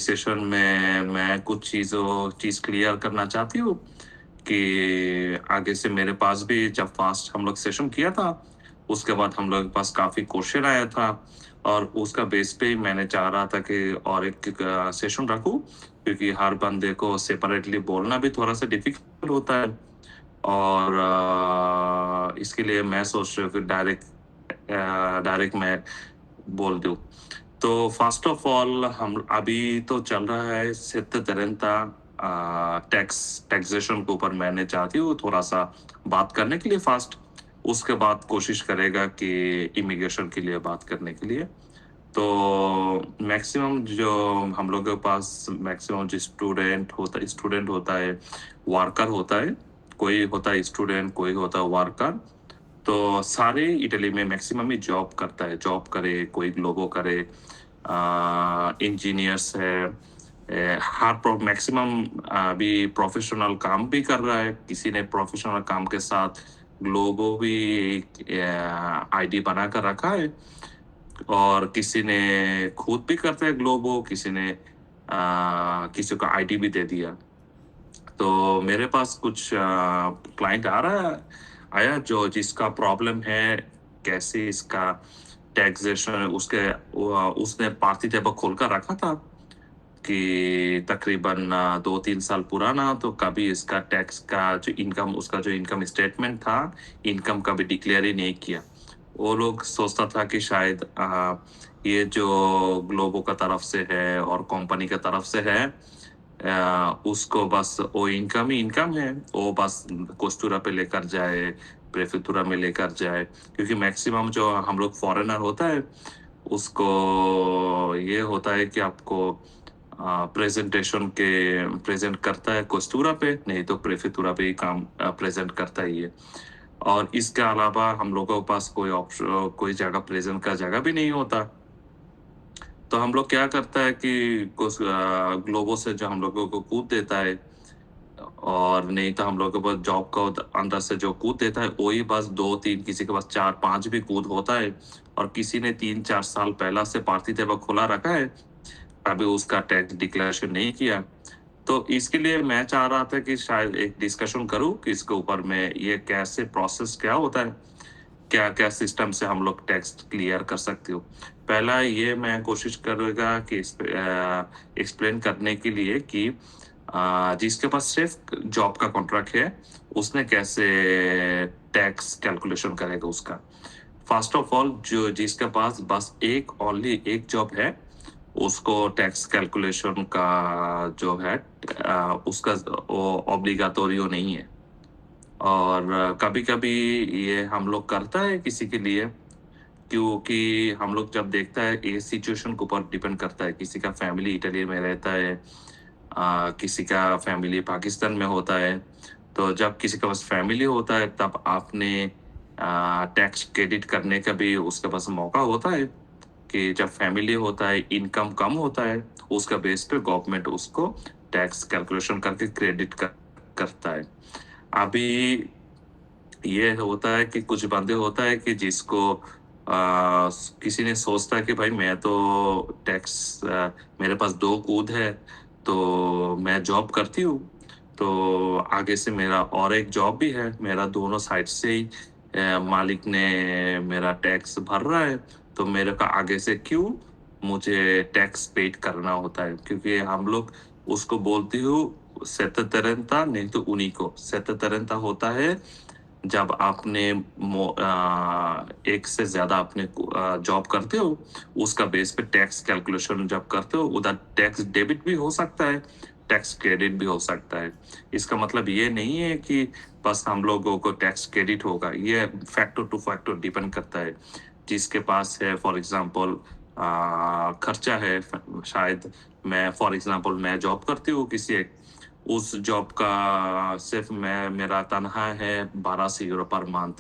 इस सेशन में मैं कुछ चीज़ क्लियर करना चाहती हूँ कि आगे से मेरे पास भी जब फास्ट हम लोग सेशन किया था, उसके बाद हम लोग के पास काफ़ी क्वेश्चन आया था और उसका बेस पे ही मैंने चाह रहा था कि और एक सेशन रखूँ, क्योंकि हर बंदे को सेपरेटली बोलना भी थोड़ा-सा डिफ़िकल्ट होता है और इसके लिए मैं सोच रहा हूँ कि डायरेक्ट मैं बोल दूँ। तो फर्स्ट ऑफ ऑल हम अभी तो चल रहा है सिद्ध तरंता टैक्सेशन के ऊपर मैंने चाहती हूँ थोड़ा-सा बात करने के लिए फर्स्ट, उसके बाद कोशिश करेगा कि इमिग्रेशन के लिए बात करने के लिए। तो मैक्सिमम जो हम लोग के पास मैक्सिमम जो स्टूडेंट होता है, वर्कर होता है, कोई होता है स्टूडेंट, कोई होता है वर्कर। तो सारे इटली में मैक्सिमम ही जॉब करता है, जॉब करे, कोई ग्लोबो करे, इंजीनियर्स है, हर मैक्सिमम अभी प्रोफेशनल काम भी कर रहा है, किसी ने प्रोफेशनल काम के साथ ग्लोबो भी आईडी बना कर रखा है और किसी ने खुद भी करता है ग्लोबो, किसी ने किसी को आईडी भी दे दिया। तो मेरे पास कुछ क्लाइंट आ रहा है आया जो जिसका प्रॉब्लम है, कैसे इसका टैक्सेशन उसने पार्टी टेबल खोल कर रखा था कि तकरीबन 2-3 साल पुराना, तो कभी इसका टैक्स का जो इनकम स्टेटमेंट था, इनकम कभी डिक्लेयर ही नहीं किया। वो लोग सोचता था कि शायद ये जो ग्लोबो का तरफ से है और कंपनी के तरफ से है, उसको बस वो इनकम ही इनकम है, वो बस कोस्टूरा पे लेकर जाए, प्रेफेक्टूरा में लेकर जाए, क्योंकि मैक्सिमम जो हम लोग फॉरेनर होता है, उसको ये होता है कि आपको प्रेजेंटेशन के प्रेजेंट करता है कोस्टूरा पे, नहीं तो प्रेफेक्टूरा पे ही काम प्रेजेंट करता ही है। और इसके अलावा हम लोगों के पास कोई जगह प्रेजेंट का जगह भी नहीं होता। तो हम लोग क्या करता है कि ग्लोबो से जो हम लोगों को कूद देता है और नहीं तो हम लोग के पास जॉब का अंदर से जो कूद देता है वही बस 2-3, किसी के पास 4-5 भी कूद होता है और किसी ने 3-4 साल पहला से पार्टी टेबल खोला रखा है, अभी उसका टैक्स डिक्लेरेशन नहीं किया। तो इसके लिए मैं चाह रहा था कि शायद एक डिस्कशन करूँ कि इसके ऊपर में ये कैसे प्रोसेस क्या होता है, क्या-क्या सिस्टम से हम लोग टैक्स क्लियर कर सकते हो। पहला ये मैं कोशिश करूँगा कि एक्सप्लेन करने के लिए कि जिसके पास सिर्फ जॉब का कॉन्ट्रैक्ट है, उसने कैसे टैक्स कैलकुलेशन करेगा उसका। फर्स्ट ऑफ ऑल जो जिसके पास बस ओनली एक जॉब है, उसको टैक्स कैलकुलेशन का जो है उसका वो ऑब्लिगाटोरियो नहीं है। और कभी-कभी ये हम लोग करता है किसी के लिए, क्योंकि हम लोग जब देखता है ये सिचुएशन के ऊपर डिपेंड करता है, किसी का फैमिली इटली में रहता है, किसी का फैमिली पाकिस्तान में होता है। तो जब किसी के पास फैमिली होता है तब आपने टैक्स क्रेडिट करने का भी उसके पास मौका होता है कि जब फैमिली होता है, इनकम कम होता है, उसका बेस पे गवर्नमेंट उसको टैक्स कैलकुलेशन करके क्रेडिट करता है। अभी ये होता है कि कुछ बंदे होता है कि जिसको किसी ने सोचता है कि भाई मैं तो मेरे पास 2 कूद है, तो मैं जॉब करती हूँ, तो आगे से मेरा और एक जॉब भी है, मेरा दोनों साइड से ही मालिक ने मेरा टैक्स भर रहा है, तो मेरे को आगे से क्यों मुझे टैक्स पेड करना होता है, क्योंकि हम लोग उसको बोलते हो सेttetarenza नहीं तो unico। सेttetarenza होता है जब आपने एक से ज़्यादा आपने जॉब करते हो, उसका बेस पे टैक्स कैलकुलेशन जब करते हो, उधर टैक्स डेबिट भी हो सकता है, टैक्स क्रेडिट भी हो सकता है। इसका मतलब ये नहीं है कि बस हम लोगों को टैक्स क्रेडिट होगा, ये फैक्टर टू फैक्टर डिपेंड करता है। जिसके पास है फॉर एग्ज़ाम्पल खर्चा है, शायद मैं फॉर एग्ज़ाम्पल मैं जॉब करती हूँ किसी एक, उस जॉब का सिर्फ मेरा तनख्वाह है 1200 यूरो पर मंथ,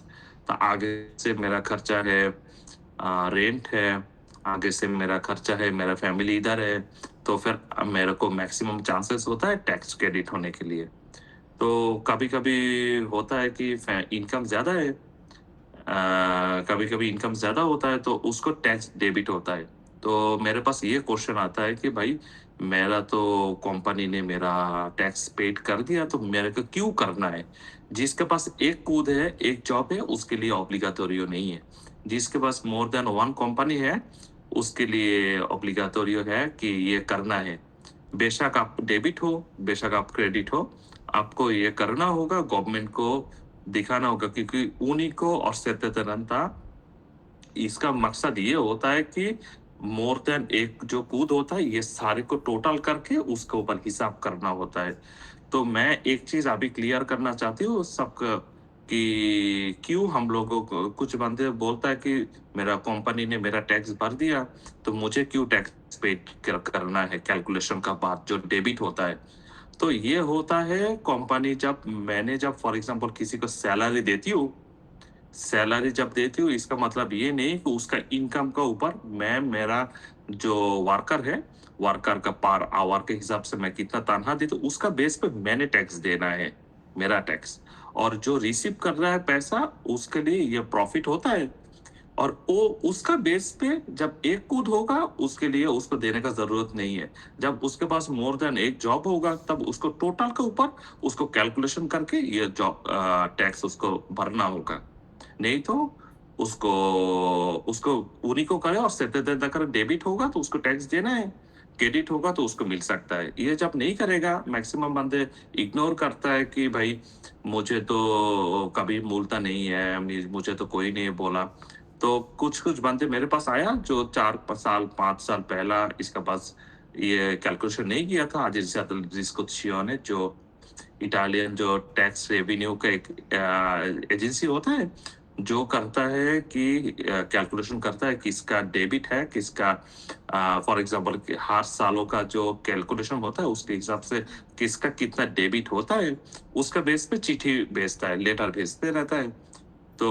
तो आगे से मेरा खर्चा है, रेंट है, आगे से मेरा खर्चा है, मेरा फैमिली इधर है, तो फिर मेरे को मैक्सिमम चांसेस होता है टैक्स क्रेडिट होने के लिए। तो कभी-कभी होता है कि इनकम ज़्यादा है, कभी-कभी इनकम ज़्यादा होता है तो उसको टैक्स डेबिट होता है। तो मेरे पास ये क्वेश्चन आता है कि भाई मेरा तो कंपनी ने मेरा टैक्स पेड कर दिया, तो मेरे को क्यों करना है? जिसके पास एक कूद है, एक जॉब है, उसके लिए ऑब्लिगाटोरियो नहीं है। जिसके पास मोर देन वन कंपनी है, उसके लिए ऑब्लिगाटोरियो है कि ये करना है। बेशक आप डेबिट हो, बेशक आप क्रेडिट हो, आपको ये करना होगा, गवर्नमेंट को दिखाना होगा, क्योंकि उन्हीं को और सत्यतनता इसका मकसद ये होता है कि मोर देन एक जो कूद होता है, ये सारे को टोटल करके उसके ऊपर हिसाब करना होता है। तो मैं एक चीज अभी क्लियर करना चाहती हूँ सबका कि क्यों हम लोगों को कुछ बंदे बोलता है कि मेरा कंपनी ने मेरा टैक्स भर दिया, तो मुझे क्यों टैक्स पे करना है कैलकुलेशन का बाद जो डेबिट होता है। तो ये होता है कंपनी जब फॉर एग्जांपल किसी को सैलरी देती हूँ, सैलरी जब देती हूँ इसका मतलब ये नहीं कि उसका इनकम का ऊपर मैं मेरा जो वर्कर है, वर्कर का पर आवर के हिसाब से मैं कितना तनख्वाह दी, तो उसका बेस पे मैंने टैक्स देना है, मेरा टैक्स। और जो रिसीव कर रहा है पैसा, उसके लिए ये प्रॉफिट होता है, और वो उसका बेस पे जब एक कूद होगा उसके लिए उसको देने का जरूरत नहीं है। जब उसके पास मोर देन एक जॉब होगा, तब उसको टोटल के ऊपर उसको कैलकुलेशन करके ये जॉब टैक्स उसको भरना होगा। नहीं तो उसको उसको उन्हीं को करे, और सत्यता अगर डेबिट होगा तो उसको टैक्स देना है, क्रेडिट होगा तो उसको मिल सकता है। ये जब नहीं करेगा, मैक्सिमम बंदे इग्नोर करता है कि भाई मुझे तो कभी मूलता नहीं है, मुझे तो कोई नहीं बोला। तो कुछ कुछ बंदे मेरे पास आया जो 4 साल 5 साल पहला इसका पास ये कैलकुलेशन नहीं किया था। आज डिस्कसियोने जो इटालियन जो टैक्स रेवेन्यू का एक एजेंसी होता है, जो करता है कि कैलकुलेशन करता है किसका डेबिट है, किसका फॉर एग्जांपल हर सालों का जो कैलकुलेशन होता है उसके हिसाब से किसका कितना डेबिट होता है, उसका बेस पे चिट्ठी भेजता है, लेटर भेजते रहता है। तो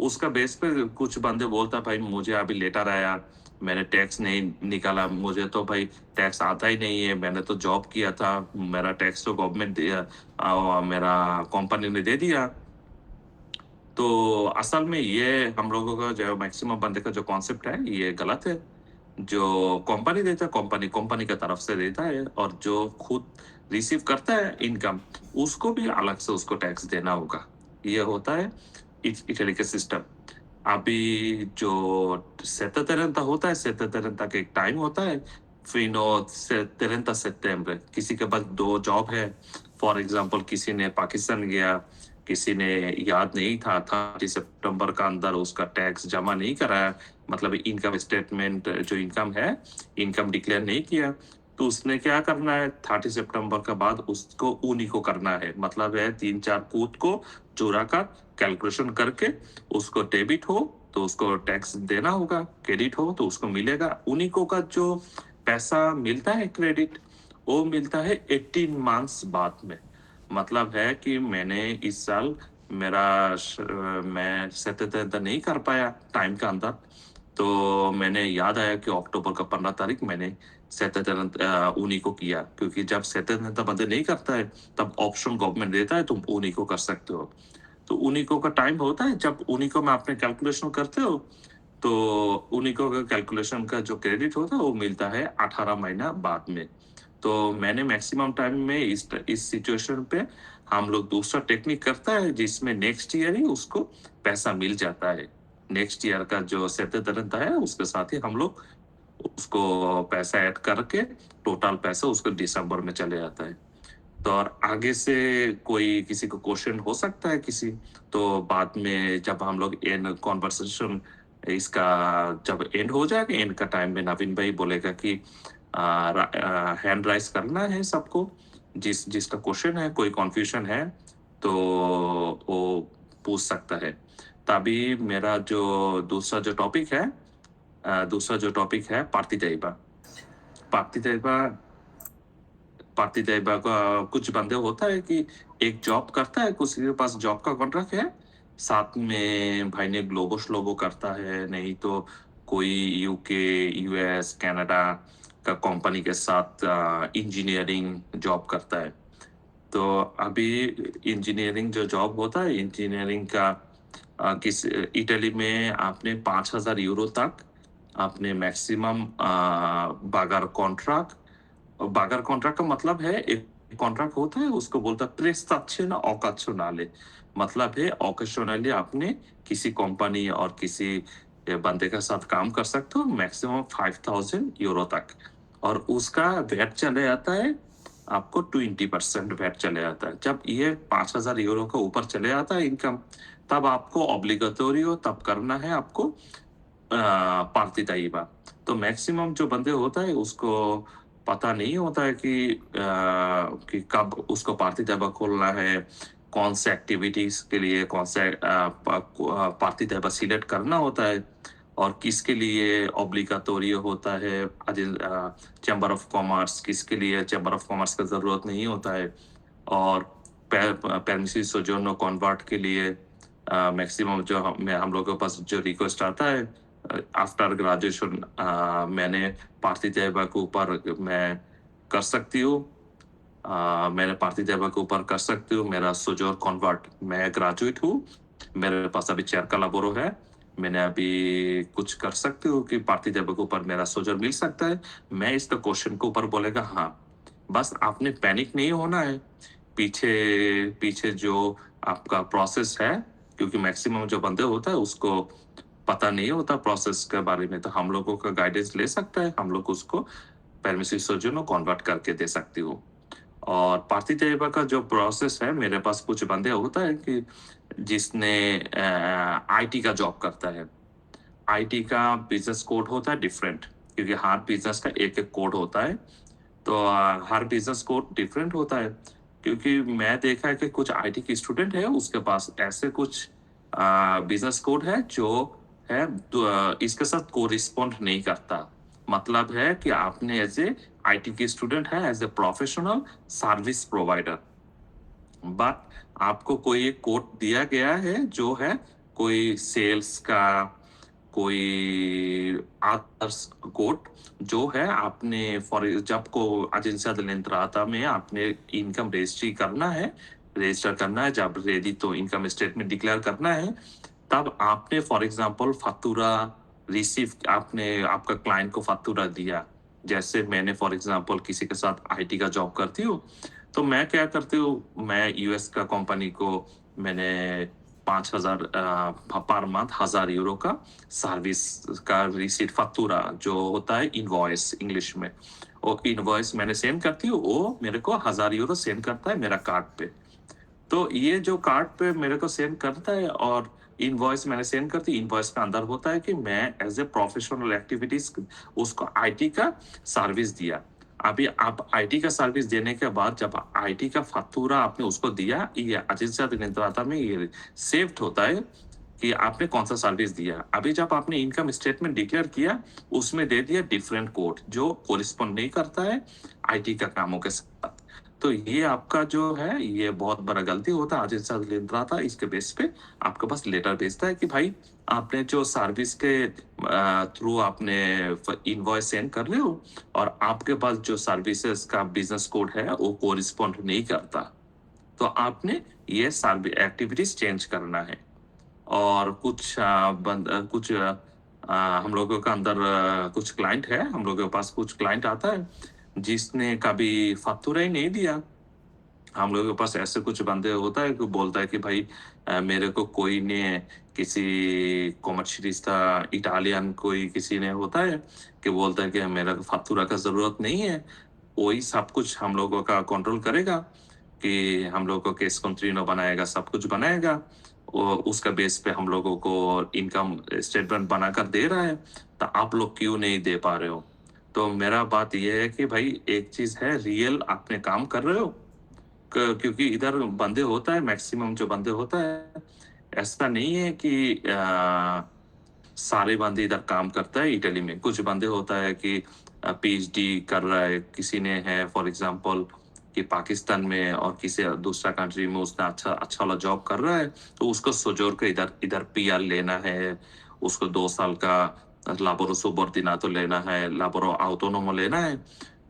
उसका बेस पे कुछ बंदे बोलता भाई मुझे अभी लेटर आया, मैंने टैक्स नहीं निकाला, मुझे तो भाई टैक्स आता ही नहीं है, मैंने तो जॉब किया था, मेरा टैक्स तो गवर्नमेंट मेरा कंपनी ने दे दिया। तो असल में ये हम लोगों का जो मैक्सिमम बंदे का जो कॉन्सेप्ट है ये गलत है। जो कंपनी देता है, कंपनी कंपनी की तरफ से देता है, और जो खुद रिसीव करता है इनकम, उसको भी अलग से उसको टैक्स देना होगा। ये होता है इटली के सिस्टम। अभी जो सेttenta होता है, सेttenta का एक टाइम होता है, fino 30 सितंबर। किसी के पास 2 जॉब है, फॉर एग्जांपल किसी ने पाकिस्तान गया, किसी ने याद नहीं था 30 सितंबर का अंदर उसका टैक्स जमा नहीं कराया, मतलब इनकम स्टेटमेंट जो इनकम है, इनकम डिक्लेयर नहीं किया, तो उसने क्या करना है 30 सितंबर के बाद उसको उन्हीं को करना है। मतलब है 3-4 कूद को चुरा कर कैलकुलेशन करके उसको डेबिट हो तो उसको टैक्स देना होगा, क्रेडिट हो तो उसको मिलेगा। उन्हीं को का जो पैसा मिलता है क्रेडिट, वो मिलता है 18 मंथ्स बाद में। मतलब है कि मैंने इस साल मैं सत्यता नहीं कर पाया टाइम के अंदर, तो मैंने याद आया कि अक्टूबर का 15 तारीख मैंने सत्यता उन्हीं को किया, क्योंकि जब सत्यता बंदे नहीं करता है तब ऑप्शन गवर्नमेंट देता है तुम उन्हीं को कर सकते हो। तो उनिको का टाइम होता है, जब उनिको में आपने कैलकुलेशन करते हो, तो उनिको का कैलकुलेशन का जो क्रेडिट होता है वो मिलता है 18 महीना बाद में। तो मैंने मैक्सिमम टाइम में इस सिचुएशन पे हम लोग दूसरा टेक्निक करता है जिसमें नेक्स्ट ईयर ही उसको पैसा मिल जाता है। नेक्स्ट ईयर का जो सत्यता है उसके साथ ही हम लोग उसको पैसा ऐड करके टोटल पैसा उसको दिसंबर में चले जाता है। तो और आगे से कोई किसी को क्वेश्चन हो सकता है किसी, तो बाद में जब हम लोग एंड कॉन्वर्सेशन इसका जब एंड हो जाएगा, एंड का टाइम में नवीन भाई बोलेगा कि हैंड राइज करना है सबको, जिसका क्वेश्चन है, कोई कंफ्यूजन है तो वो पूछ सकता है। तभी मेरा जो दूसरा जो टॉपिक है पार्थिदैवा पार्थिदैवा का कुछ बंदे होता है कि एक जॉब करता है, किसी के पास जॉब का कॉन्ट्रैक्ट है, साथ में भाई ने ग्लोबो श्लोबो करता है, नहीं तो कोई यूके यूएस कनाडा का कंपनी के साथ इंजीनियरिंग जॉब करता है। तो अभी इंजीनियरिंग जो जॉब होता है, इंजीनियरिंग का किस इटली में आपने 5,000 यूरो तक आपने मैक्सिमम बागार कॉन्ट्रैक्ट, और बागार कॉन्ट्रैक्ट का मतलब है एक कॉन्ट्रैक्ट होता है उसको बोलता है प्रेस्ताच्छे ना ऑकाशनाले, मतलब है ऑकेशनली आपने किसी कंपनी और किसी बंदे के साथ काम कर सकते हो मैक्सिमम 5000 यूरो तक, और उसका वेट चले जाता है आपको 20% वेट चले जाता है। जब ये 5000 यूरो का ऊपर चले जाता है इनकम, तब आपको ऑब्लिगेटोरी तब करना है आपको पार्थिता ईबा। तो मैक्सिमम जो बंदे होता है उसको पता नहीं होता है कि कब उसको पार्थिता ईबा खोलना है, कौन से एक्टिविटीज के लिए कौन से पार्थिता ईबा सिलेक्ट करना होता है, और किसके लिए ऑब्लिगाटोरी होता है चैम्बर ऑफ कॉमर्स, किसके लिए चैम्बर ऑफ कॉमर्स का जरूरत नहीं होता है, और परमिसिव सोजोर्नो कन्वर्ट के लिए मैक्सिमम जो हम लोगों के पास जो रिक्वेस्ट आता है आफ्टर ग्रेजुएशन, मैंने पार्थिता ईबा के ऊपर मैं कर सकती हूँ, मैंने पार्थिता ईबा के ऊपर कर सकती हूँ, मेरा सोजोर कन्वर्ट, मैं ग्रेजुएट हूँ, मेरे पास अभी चेयर का लाबोरो है, मैंने अभी कुछ कर सकती हूँ कि पार्थिता ईबा के ऊपर मेरा सोजोर मिल सकता है। मैं इसका क्वेश्चन के ऊपर बोलेगा हाँ, बस आपने पैनिक नहीं होना है, पीछे पीछे जो आपका प्रोसेस है, क्योंकि मैक्सिमम जो बंदे होता है उसको पता नहीं होता प्रोसेस के बारे में, तो हम लोगों का गाइडेंस ले सकता है, हम लोग उसको परमिसिव सोजोर्नो कन्वर्ट करके दे सकती हूँ। और पार्थिता ईबा का जो प्रोसेस है, मेरे पास कुछ बंदे होता है कि जिसने आईटी का जॉब करता है, आईटी का बिजनेस कोड होता है डिफरेंट, क्योंकि हर बिजनेस का एक एक कोड होता है, तो हर बिजनेस कोड डिफरेंट होता है। क्योंकि मैं देखा है कि कुछ आईटी के स्टूडेंट है उसके पास ऐसे कुछ बिजनेस कोड है जो है इसके साथ कोरिस्पॉन्ड नहीं करता, मतलब है कि आपने एज ए आईटी के स्टूडेंट है, as a professional service provider, but आपको कोई एक कोड दिया गया है जो है कोई सेल्स का, कोई अदर्स कोड जो है आपने फॉर जब को एजेंसिया दलेंट्राता में आपने इनकम रजिस्ट्री करना है, रजिस्टर करना है, जब रेडी तो इनकम स्टेटमेंट डिक्लेयर करना है, तब आपने फॉर एग्जांपल फतूरा रिसीव, आपने आपका क्लाइंट को फतूरा दिया, जैसे मैंने फॉर एग्जांपल किसी के साथ आईटी का जॉब करती हूँ, तो मैं क्या करती हूँ, मैं यूएस का कंपनी को मैंने 5000 पर मंथ 1000 यूरो का सर्विस का रिसीट फतूरा जो होता है इनवॉइस इंग्लिश में, वो इनवॉइस मैंने सेंड करती हूँ, वो मेरे को 1000 यूरो सेंड करता है मेरा कार्ड पे। तो ये जो कार्ड पे मेरे को सेंड करता है और इनवॉइस मैंने सेंड करती, इनवॉइस का अंदर होता है कि मैं एज ए प्रोफेशनल एक्टिविटीज उसको आईटी का सर्विस दिया। अभी आप आईटी का सर्विस देने के बाद जब आईटी का फतूरा आपने उसको दिया, ये एजेंसिया दिनेत्राता में ये सेव्ड होता है कि आपने कौन सा सर्विस दिया। अभी जब आपने इनकम स्टेटमेंट डिक्लेयर किया, उसमें दे दिया डिफरेंट कोड जो कोरिस्पॉन्ड नहीं करता है आईटी का कामों के साथ। तो ये आपका जो है ये बहुत बड़ा गलती होता है, आज इंसान लेन रहा था, इसके बेस पे आपके पास लेटर भेजता है कि भाई आपने जो सर्विस के थ्रू आपने इनवॉइस सेंड कर रहे हो, और आपके पास जो सर्विसेज का बिजनेस कोड है वो कोरिस्पॉन्ड नहीं करता, तो आपने ये सर्विस एक्टिविटीज चेंज करना है। और कुछ कुछ हम लोगों का अंदर कुछ क्लाइंट है, हम लोगों के पास कुछ क्लाइंट आता है जिसने कभी फतूरा ही नहीं दिया। हम लोगों के पास ऐसे कुछ बंदे होता है कि बोलता है कि भाई मेरे को कोई ने किसी कॉमर्शियलिस्टा इटालियन कोई किसी ने होता है कि बोलता है कि मेरा फतूरा का जरूरत नहीं है, वही सब कुछ हम लोगों का कंट्रोल करेगा, कि हम लोगों को केस कंट्रीनो बनाएगा, सब कुछ बनाएगा, और उसका बेस पे हम लोगों को इनकम स्टेटमेंट बनाकर दे रहा है, तो आप लोग क्यों नहीं दे पा रहे हो। तो मेरा बात यह है कि भाई एक चीज है रियल आपने काम कर रहे हो, क्योंकि इधर बंदे होता है, मैक्सिमम जो बंदे होता है ऐसा नहीं है कि सारे बंदे इधर काम करता है। इटली में कुछ बंदे होता है कि पीएचडी कर रहा है, किसी ने है फॉर एग्जांपल कि पाकिस्तान में और किसी दूसरा कंट्री में उसने अच्छा अच्छा वाला जॉब कर रहा है, तो उसको सोजोर के इधर इधर पीआर लेना है, उसको 2 साल का लाबोरो सुबॉर्डिनातो लेना है, लाबोरो ऑटोनोमो लेना है,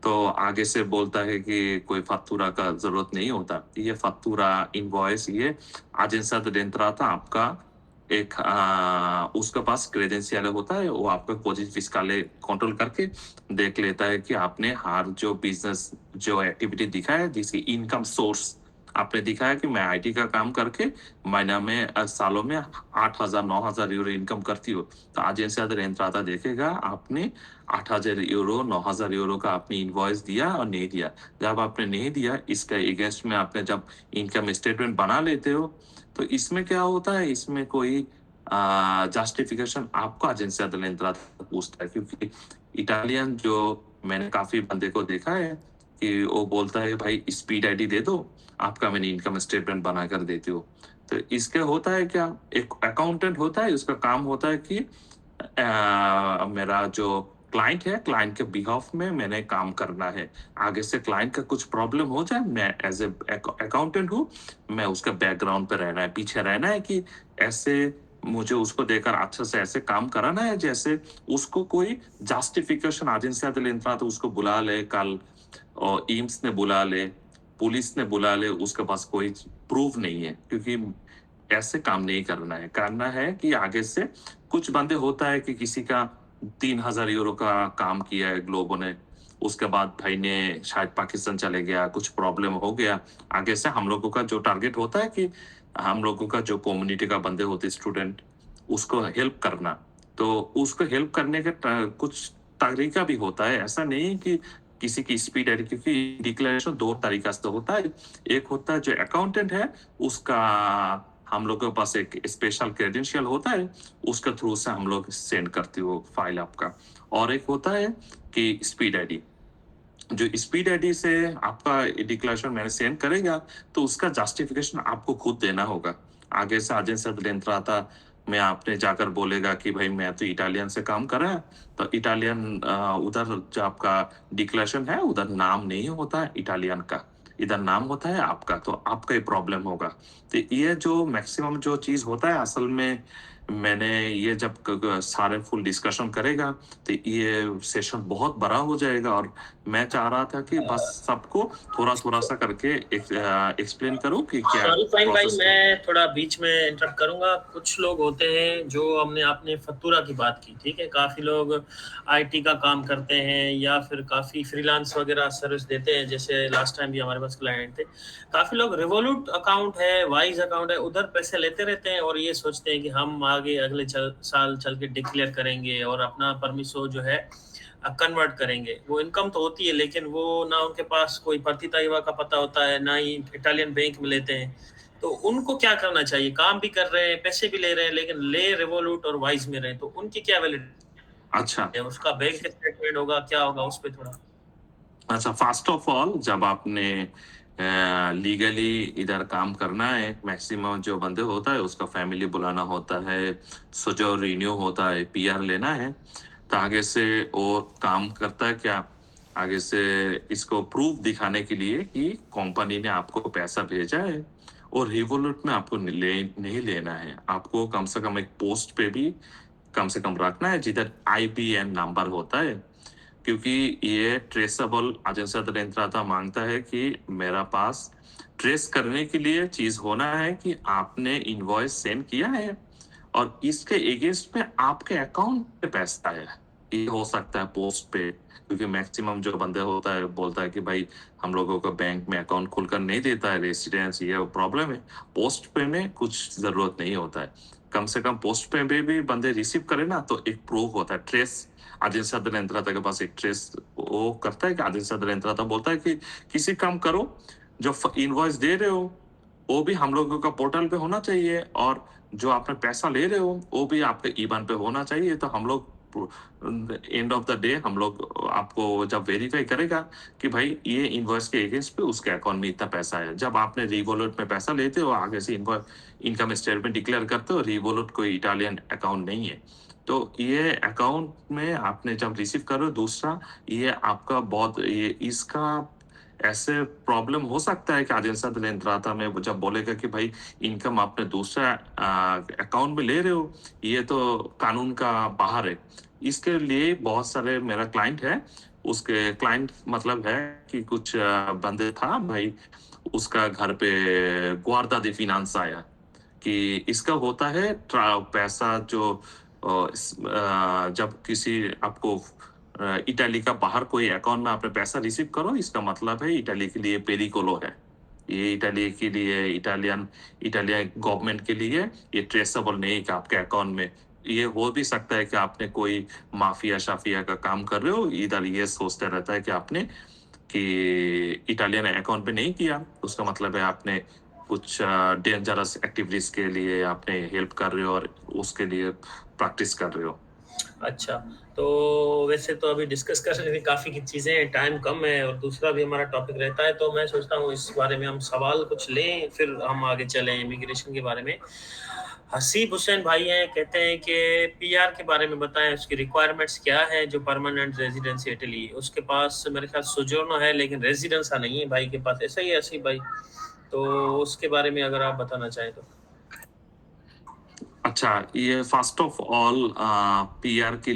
तो आगे से बोलता है कि कोई फतूरा का जरूरत नहीं होता। ये फतूरा इनवॉइस ये एजेंसिया डेंट्राता आपका एक उसके पास क्रेडेंशियल होता है, वो आपका पोजीशन फिस्काले कंट्रोल करके देख लेता है कि आपने हर जो बिजनेस जो एक्टिविटी दिखा है, जिसकी इनकम सोर्स आपने दिखाया कि मैं आईटी का काम करके महीना में सालों में 8,000 9,000 यूरो इनकम करती हो, तो एजेंसी रेंट्राता देखेगा आपने 8,000 यूरो 9,000 यूरो का आपने इनवॉइस दिया और नहीं दिया। जब आपने नहीं दिया, इसका अगेंस्ट में आपने जब इनकम स्टेटमेंट बना लेते हो, तो इसमें क्या होता है, इसमें कोई जस्टिफिकेशन आपको एजेंसिया dell'entrata पूछता है, क्योंकि इटालियन जो मैंने काफी बंदे को देखा है कि वो बोलता है भाई स्पीड आईडी दे दो, आपका मैंने इनकम स्टेटमेंट बना कर देती हो। तो इसके होता है क्या, एक अकाउंटेंट होता है, उसका काम होता है कि मेरा जो क्लाइंट है, क्लाइंट के बिहाफ में मैंने काम करना है। आगे से क्लाइंट का कुछ प्रॉब्लम हो जाए, मैं एज ए अकाउंटेंट हूँ, मैं उसका बैकग्राउंड पे रहना है, पीछे रहना है कि ऐसे मुझे उसको देकर अच्छे से ऐसे काम कराना है, जैसे उसको कोई जस्टिफिकेशन एजेंसिया dell'entrata उसको बुला ले कल, और एम्स ने बुला ले, पुलिस ने बुला ले, उसके पास कोई प्रूफ नहीं है, क्योंकि ऐसे काम नहीं करना है कि आगे से कुछ बंदे होता है कि किसी का 3,000 यूरो का काम किया है ग्लोबो ने, उसके बाद भाई ने शायद पाकिस्तान चले गया, कुछ प्रॉब्लम हो गया, आगे से हम लोगों का जो टारगेट होता है कि हम लोगों का जो कम्युनिटी का बंदे होते स्टूडेंट, उसको हेल्प करना। तो उसको हेल्प करने का कुछ तरीका भी होता है, ऐसा नहीं है कि किसी की स्पीड है, क्योंकि डिक्लेरेशन दो तरीका से होता है। एक होता है जो अकाउंटेंट है, उसका हम लोग के पास एक स्पेशल क्रेडेंशियल होता है, उसके थ्रू से हम लोग सेंड करते हो फाइल आपका। और एक होता है कि स्पीड आईडी, जो स्पीड आईडी से आपका डिक्लेरेशन मैंने सेंड करेगा, तो उसका जस्टिफिकेशन आपको खुद देना होगा। आगे से एजेंसी dell'entrata में आपने जाकर बोलेगा कि भाई मैं तो इटालियन से काम कर रहा है, तो इटालियन उधर जो आपका डिक्लेरेशन है, उधर नाम नहीं होता है इटालियन का, इधर नाम होता है आपका, तो आपका ही प्रॉब्लम होगा। तो ये जो मैक्सिमम जो चीज होता है असल में, मैंने ये जब सारे फुल डिस्कशन करेगा, तो ये सेशन बहुत बड़ा हो जाएगा, और मैं चाह रहा था कि बस सबको थोड़ा थोड़ा सा करके एक्सप्लेन करूं कि क्या सॉरी फाइन भाई, प्रोसेस। मैं थोड़ा बीच में इंटरप्ट करूंगा। कुछ लोग होते हैं जो हमने आपने फतूरा की बात की, ठीक है, काफी लोग आईटी का काम करते हैं या फिर काफी फ्रीलांस वगैरह सर्विस देते हैं, जैसे लास्ट टाइम भी हमारे पास क्लाइंट थे। काफी लोग रिवोल्यूट अकाउंट है, वाइज अकाउंट है, उधर पैसे लेते रहते हैं और ये सोचते हैं कि हम आगे अगले साल चल के डिक्लेयर करेंगे और अपना परमिशो जो है कन्वर्ट करेंगे। वो इनकम तो होती है, लेकिन वो ना उनके पास कोई partita IVA का पता होता है, ना ही इटालियन बैंक में लेते हैं। तो उनको क्या करना चाहिए? काम भी कर रहे हैं, पैसे भी ले रहे हैं, लेकिन ले रिवोल्यूट और वाइज में रहे, तो उनकी क्या वैलिडिटी अच्छा है? उसका बैंक स्टेटमेंट होगा, क्या होगा उस पे थोड़ा? अच्छा, फर्स्ट ऑफ ऑल जब आपने लीगली इधर काम करना है, मैक्सिमम जो बंदे होता है उसका फैमिली बुलाना होता है, सो जो रिन्यू होता है, पीआर लेना है, तो आगे से वो काम करता है क्या, आगे से इसको प्रूफ दिखाने के लिए कि कंपनी ने आपको पैसा भेजा है, और रिवोल्यूट में आपको नहीं लेना है, आपको कम से कम एक पोस्ट पे भी कम से कम रखना है जिधर आईपीएन नंबर होता है, क्योंकि ये ट्रेसेबल एजेंसी dell'entrata मांगता है कि मेरा पास ट्रेस करने के लिए चीज होना है कि आपने इनवॉइस सेंड किया है और इसके अगेंस्ट में आपके अकाउंट पे पैसा है। ये हो सकता है पोस्ट पे, क्योंकि मैक्सिमम जो बंदे होता है बोलता है कि भाई हम लोगों को बैंक में अकाउंट खुलकर नहीं देता है, रेसिडेंस ये प्रॉब्लम है। पोस्ट पे में कुछ जरूरत नहीं होता है, कम से कम पोस्ट पे भी बंदे रिसीव करे ना, तो एक प्रूफ होता है, ट्रेस एजेंसी dell'entrata के पास एक ट्रेस वो करता है कि एजेंसी dell'entrata बोलता है कि किसी काम करो, जो इनवॉइस दे रहे हो वो भी हम लोगों का पोर्टल पे होना चाहिए, और जो आपने पैसा ले रहे हो वो भी आपके ईबान पे होना चाहिए, तो हम लोग एंड ऑफ द डे हम लोग आपको जब वेरीफाई करेगा कि भाई ये इनवॉइस के अगेंस्ट पे उसके अकाउंट में इतना पैसा है। जब आपने रिवोल्यूट में पैसा लेते हो, आगे से इनकम स्टेटमेंट डिक्लेयर करते हो, रिवोल्यूट कोई इटालियन अकाउंट नहीं है, तो ये अकाउंट में आपने जब रिसीव करो दूसरा, ये आपका बहुत ये इसका ऐसे प्रॉब्लम हो सकता है कि एजेंसी dell'entrata में वो जब बोलेगा कि भाई इनकम आपने दूसरा अकाउंट में ले रहे हो, ये तो कानून का बाहर है। इसके लिए बहुत सारे मेरा क्लाइंट है, उसके क्लाइंट मतलब है कि कुछ बंदे था भाई, उसका घर पे गुआर्दा दी फिनांस आया, कि इसका होता है पैसा जो जब किसी आपको इटाली का बाहर कोई अकाउंट में आपने पैसा रिसीव करो, इसका मतलब है इटाली के लिए पेरिकोलो है। ये इटाली के लिए इटालियन गवर्नमेंट के लिए ये ट्रेसेबल नहीं है कि आपके अकाउंट में। ये हो भी सकता है कि आपने कोई माफिया शाफिया का काम कर रहे हो, इधर ये सोचते रहता है कि आपने कि इटालियन अकाउंट पे नहीं किया, उसका मतलब है आपने कुछ डेंजरस एक्टिविटीज के लिए आपने हेल्प कर रहे हो और उसके लिए प्रैक्टिस कर रहे हो। अच्छा, तो वैसे तो अभी डिस्कस कर रहे थे काफ़ी की चीज़ें, टाइम कम है और दूसरा भी हमारा टॉपिक रहता है, तो मैं सोचता हूँ इस बारे में हम सवाल कुछ लें, फिर हम आगे चलें इमिग्रेशन के बारे में। हसीब हुसैन भाई हैं, कहते हैं कि पीआर के बारे में बताएं, उसकी रिक्वायरमेंट्स क्या है, जो परमानेंट रेजिडेंसी इटली। उसके पास मेरे ख्याल सोजोर्नो है लेकिन रेजिडेंसा नहीं है भाई के पास, ऐसा ही है हसीब भाई? तो उसके बारे में अगर आप बताना चाहें तो। अच्छा, ये फर्स्ट ऑफ ऑल पीआर के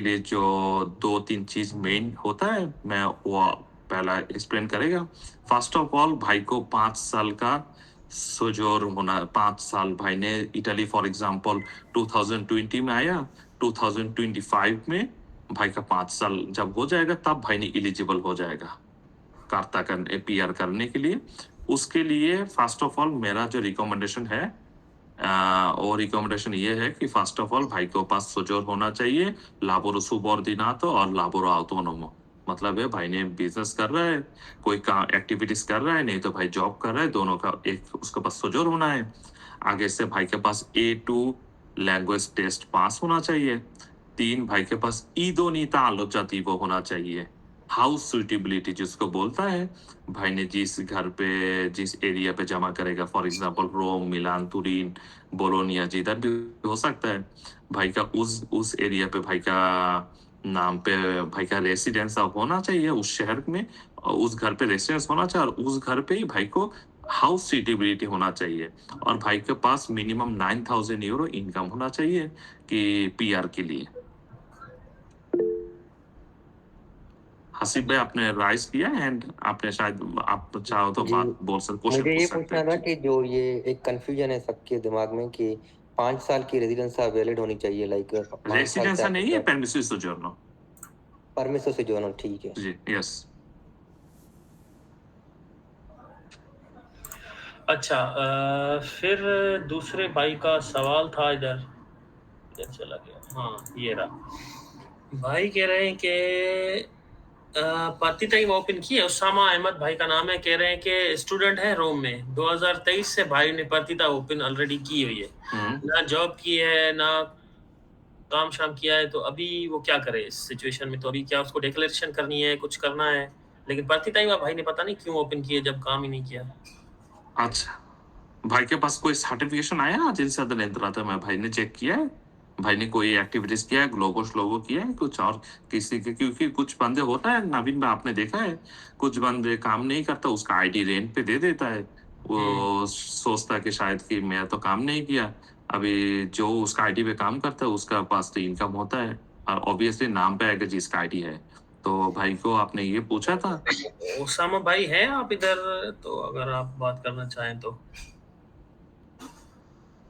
लिए जो 2-3 चीज मेन होता है, मैं वो पहला एक्सप्लेन करेगा। फर्स्ट ऑफ ऑल भाई को 5 साल का सोजोर होना, 5 साल भाई ने इटली फॉर एग्जांपल 2020 में आया, 2025 में भाई का 5 साल जब हो जाएगा तब भाई ने एलिजिबल हो जाएगा कार्ता करने पीआर करने के लिए। उसके लिए फर्स्ट ऑफ ऑल मेरा जो रिकमेंडेशन है और रिकमेंडेशन ये है कि फर्स्ट ऑफ ऑल भाई के पास सोजोर होना चाहिए, लाबोरो सुबॉर्डिनातो और लाबोरो ऑटोनोमो। मतलब है भाई ने बिजनेस कर रहा है, कोई काम एक्टिविटीज कर रहा है, नहीं तो भाई जॉब कर रहा है, दोनों का एक उसके पास सोजोर होना है। आगे से भाई के पास A2 लैंग्वेज टेस्ट पास होना चाहिए। 3 भाई के पास इदोनीता आलोचातीवो होना चाहिए। हाउस सुइटेबिलिटी जिसको बोलता है, भाई ने जिस घर पे जिस एरिया पे जमा करेगा, for example Rome, Milan, Turin, Bologna, जिधर भी हो सकता है, भाई का उस एरिया पे भाई का नाम पे भाई का रेसिडेंस होना चाहिए उस शहर में, और उस घर पे रेसिडेंस होना चाहिए, और उस घर पे ही भाई को हाउस सुइटेबिलिटी होना चाहिए, और भाई के पास मिनिमम 9,000 यूरो इनकम होना चाहिए कि पीआर के लिए। हसीब भाई आपने राइज किया एंड आपने शायद आप चाहो तो जी, बात बोल सकते, क्वेश्चन मुझे ये पूछ सकते पूछना था हैं। कि जो ये एक कंफ्यूजन है सबके दिमाग में कि 5 साल की रेजिडेंस वैलिड होनी चाहिए, लाइक 5 साल से रेसिडेंसा नहीं है, आपका परमिसिव सोजोर्नो। परमिसो से जो है ना, ठीक है। जी, यस। अच्छा, फिर दूसरे भाई का सवाल था इधर चला गया, हाँ ये रहा। भाई कह रहे हैं कि पाती टाइम ओपन की है, उसामा अहमद भाई का नाम है, कह रहे हैं कि स्टूडेंट है रोम में, 2023 से भाई ने पातीता ओपन ऑलरेडी की हुई है, ना जॉब की है ना काम शाम किया है, तो अभी वो क्या करे इस सिचुएशन में? तो अभी क्या उसको डिक्लेरेशन करनी है, कुछ करना है? लेकिन पाती टाइम भाई ने पता नहीं क्यों ओपन की है जब काम ही नहीं किया। अच्छा, भाई के पास कोई सर्टिफिकेशन आया जिनसे रहा था, मैं भाई ने चेक किया है, भाई ने कोई एक्टिविटीज किया है, ग्लोबो श्लोबो किया है कुछ, और किसी के, क्योंकि कुछ बंदे होता है नवीन में आपने देखा है, कुछ बंदे काम नहीं करता, उसका आईडी रेंट पे दे देता है, वो सोचता है कि शायद कि मैं तो काम नहीं किया। अभी जो उसका आईडी पे काम करता है उसका पास तो इनकम होता है, और ऑब्वियसली नाम पे आएगा जिसका आईडी है। तो भाई को आपने ये पूछा था। ओसामा भाई हैं आप इधर? तो अगर आप बात करना चाहें तो।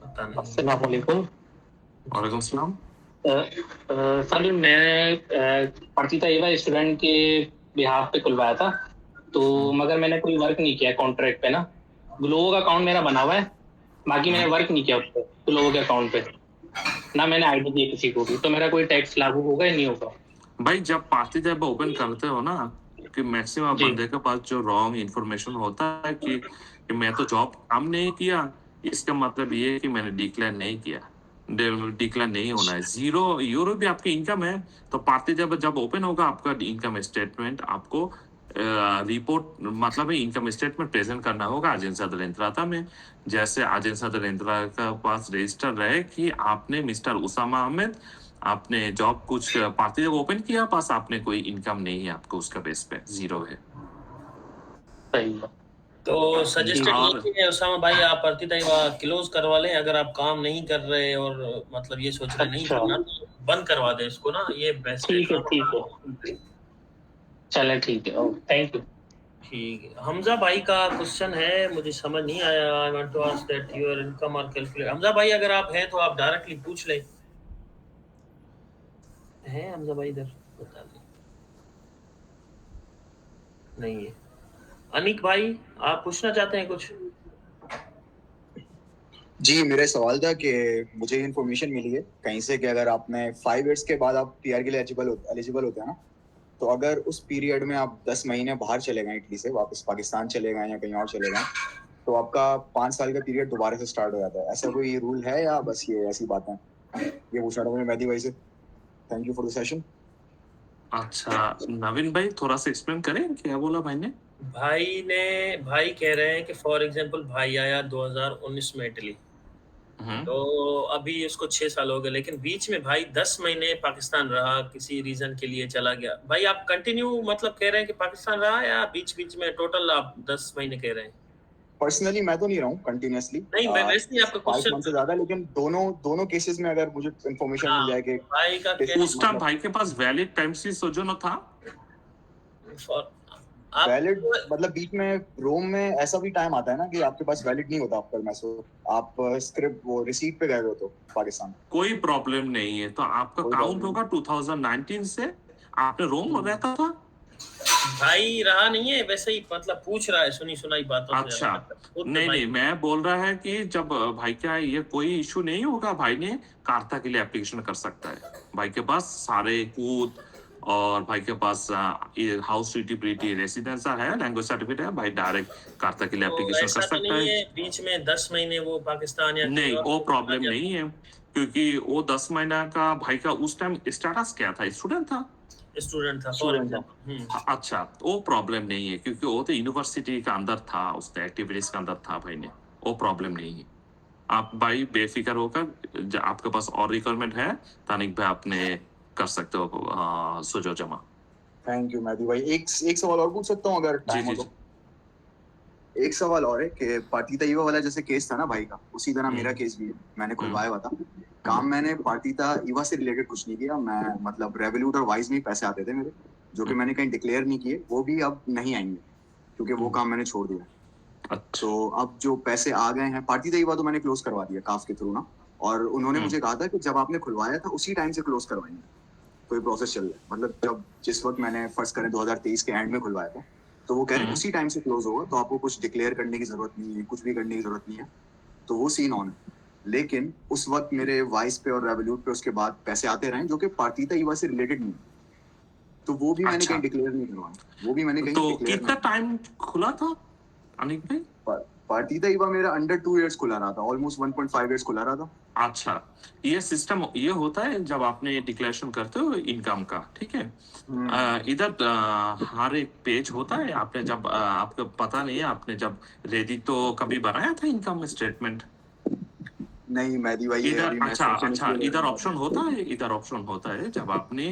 पता नहीं। अस्सलाम वालेकुम। वालेकुम सलाम। सर मैं पार्थिता एवा स्टूडेंट के बिहाफ पे खुलवाया था, तो मगर मैंने कोई वर्क नहीं किया कॉन्ट्रैक्ट पे ना। ग्लोबो का अकाउंट मेरा बना हुआ है, बाकी मैंने वर्क नहीं किया उस पर ग्लोबो के अकाउंट पे, ना मैंने आईडी दी किसी को भी। तो मेरा कोई टैक्स लागू होगा या नहीं होगा? भाई जब पार्टी जब ओपन करते हो ना, कि मैक्सिमम जी। बंदे के पास जो रॉन्ग इन्फॉर्मेशन होता है कि मैं तो जॉब काम नहीं किया, इसका मतलब ये है कि मैंने डिक्लेयर नहीं किया। डिक्लेयर नहीं होना है, 0 यूरो भी आपकी इनकम है, तो पार्टी जब जब ओपन होगा आपका इनकम स्टेटमेंट आपको रिपोर्ट, मतलब इनकम स्टेटमेंट प्रेजेंट करना होगा एजेंसा दलेंद्राता में। जैसे एजेंसा दलेंद्रा का पास रजिस्टर रहे कि आपने मिस्टर उसामा अहमद आपने जॉब कुछ पार्टी जब ओपन किया, पास आपने कोई इनकम नहीं है आपको, उसका बेस पे 0 है। सही है। तो सजेस्टेड और ये है उसामा भाई, आप प्रति टाइम क्लोज करवा लें, अगर आप काम नहीं कर रहे और मतलब ये सोच रहे नहीं अच्छा, करना, तो बंद करवा दें इसको ना, ये बेस्ट है। ठीक है ठीक है, चले ठीक है, थैंक यू। ठीक है। हमजा भाई का क्वेश्चन है, मुझे समझ नहीं आया। I want to ask that your income are calculate. Hamza भाई अगर आप हैं तो आप डायरेक्टली पूछ लें। हैं हमजा भाई इधर? बता दें। नहीं है। अनिक भाई आप पूछना चाहते हैं कुछ? जी, मेरा सवाल था कि मुझे इन्फॉर्मेशन मिली है कहीं से कि अगर आपने 5 इयर्स के बाद आप पीआर के लिए एलिजिबल होते हैं ना, तो अगर उस पीरियड में आप 10 महीने बाहर चले गए इटली से, वापस पाकिस्तान चले गए या कहीं और चले गए, तो आपका 5 साल का पीरियड दोबारा से स्टार्ट हो जाता है। ऐसा कोई रूल है या बस ये ऐसी बातें? ये पूछना था मुझे मेहदी भाई से। Thank you for the session. अच्छा नवीन भाई थोड़ा सा एक्सप्लेन करें क्या बोला भाई ने? भाई कह रहे हैं कि फॉर एग्जांपल भाई आया 2019 में इटली, तो अभी उसको 6 साल हो गए, लेकिन बीच में भाई 10 महीने पाकिस्तान रहा, किसी रीजन के लिए चला गया। भाई आप कंटिन्यू मतलब कह रहे हैं कि पाकिस्तान रहा, या बीच बीच में टोटल आप 10 महीने कह रहे हैं? पर्सनली मैं तो नहीं रहा हूँ कंटिन्यूअसली, नहीं, मैं वैसे ही आपका 5 क्वेश्चन मंथ से ज्यादा, लेकिन दोनों केसेस में अगर मुझे इन्फॉर्मेशन मिल जाए कि भाई का उस टाइम भाई के पास वैलिड टाइम सी सोजोनो था? वैलिड मतलब बीच में रोम में ऐसा भी टाइम आता है ना कि आपके पास वैलिड नहीं होता आपका मैसो, आप स्क्रिप्ट वो रिसीट पे गए हो तो पाकिस्तान। कोई प्रॉब्लम नहीं है, तो आपका कोई काउंट problem होगा 2019 से। आपने रोम में रहता था? भाई रहा नहीं है, वैसे ही मतलब पूछ रहा है सुनी सुनाई बातों से। अच्छा नहीं, मैं बोल रहा है कि जब भाई का ये कोई इशू नहीं होगा, भाई ने कार्ता के लिए एप्लीकेशन कर सकता है। भाई के पास सारे कूद और भाई के पास हाउस सिटीबिलिटी रेसिडेंस है, लैंग्वेज सर्टिफिकेट है, भाई डायरेक्ट कार्ता के लिए तो एप्लीकेशन ऐसा कर तो सकता नहीं है। है बीच में 10 महीने वो पाकिस्तान या नहीं वो प्रॉब्लम नहीं है, क्योंकि वो 10 महीना का भाई का उस टाइम स्टेटस क्या था? स्टूडेंट था। स्टूडेंट था फॉर स्टूडेंट था। एग्जांपल। अच्छा वो प्रॉब्लम नहीं है, क्योंकि वो तो यूनिवर्सिटी का अंदर था, उसने एक्टिविटीज के अंदर था भाई ने, वो प्रॉब्लम नहीं है। आप भाई बेफिक्र होकर आपके पास और रिक्वायरमेंट है तानिक भाई, आपने कर सकते हो सुजो जमा। थैंक यू मेहदी भाई। एक सवाल और पूछ सकता हूँ अगर जी टाइम हो जी तो? एक सवाल और है कि पार्टी तैयबा वाला जैसे केस था ना भाई का, उसी तरह मेरा केस भी है। मैंने खुलवाया हुआ था काम। मैंने पार्टी ईवा से रिलेटेड कुछ नहीं किया। मैं मतलब रेवोल्यूट और वाइज में ही पैसे आते थे मेरे, जो कि मैंने कहीं डिक्लेयर नहीं किए, वो भी अब नहीं आएंगे क्योंकि वो काम मैंने छोड़ दिया। अच्छा तो अब जो पैसे आ गए हैं पार्टी तैयबा तो मैंने क्लोज करवा दिया काफ के थ्रू ना, और उन्होंने मुझे कहा था कि जब आपने खुलवाया था उसी टाइम से क्लोज करवाएंगे। तो ये प्रोसेस चल रहा है, मतलब जब जिस वक्त मैंने फर्स्ट करें 2023 के एंड में खुलवाया था, तो वो कह रहे हैं उसी टाइम से क्लोज होगा, तो आपको कुछ डिक्लेयर करने की जरूरत नहीं है, कुछ भी करने की जरूरत नहीं है। तो वो सीन ऑन है। लेकिन उस वक्त मेरे वाइस पे और रेवोल्यूट पे उसके बाद पैसे आते रहे जो कि पार्टी तैयबा से रिलेटेड नहीं है, तो वो भी मैंने अच्छा। कहीं डिक्लेयर नहीं करवाया। वो भी मैंने कहीं तो डिक्लेयर कितना टाइम खुला था अनिक भाई? पार्टी तैयबा मेरा अंडर 2 इयर्स खुला रहा था, ऑलमोस्ट 1.5 इयर्स खुला रहा था। अच्छा ये सिस्टम ये होता है जब आपने डिक्लेरेशन करते हो इनकम का, ठीक है? इधर हर एक पेज होता है। आपने जब आपको पता नहीं है, आपने जब रेडी तो कभी बनाया था इनकम स्टेटमेंट? नहीं मेहदी भाई, ये इधर अभी मैं अच्छा सेशन अच्छा, इसलिए ले इधर रहा हूँ। ऑप्शन होता है, इधर ऑप्शन होता है जब आपने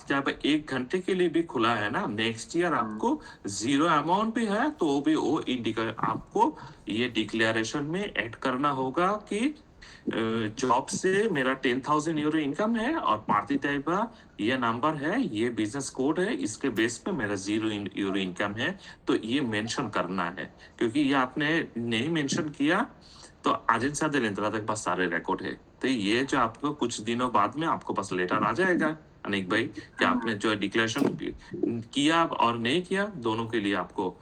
जब 1 घंटे के लिए भी खुला है ना, नेक्स्ट ईयर आपको 0 अमाउंट भी है तो भी वो इंडिकेट आपको ये डिक्लेरेशन में ऐड करना होगा कि जॉब से मेरा 10,000 यूरो इनकम है और पार्टी तैयबा ये नंबर है, ये बिजनेस कोड है, इसके बेस पे मेरा 0 यूरो इनकम है। तो ये मेंशन करना है, क्योंकि ये आपने नहीं मेंशन किया तो एजेंसिया दे लेंद्रा के पास सारे रिकॉर्ड है। तो ये जो आपको कुछ दिनों बाद में आपको पास लेटर आ जाएगा अनिक भाई कि आपने जो डिक्लेरेशन किया और नहीं किया, दोनों के लिए आपको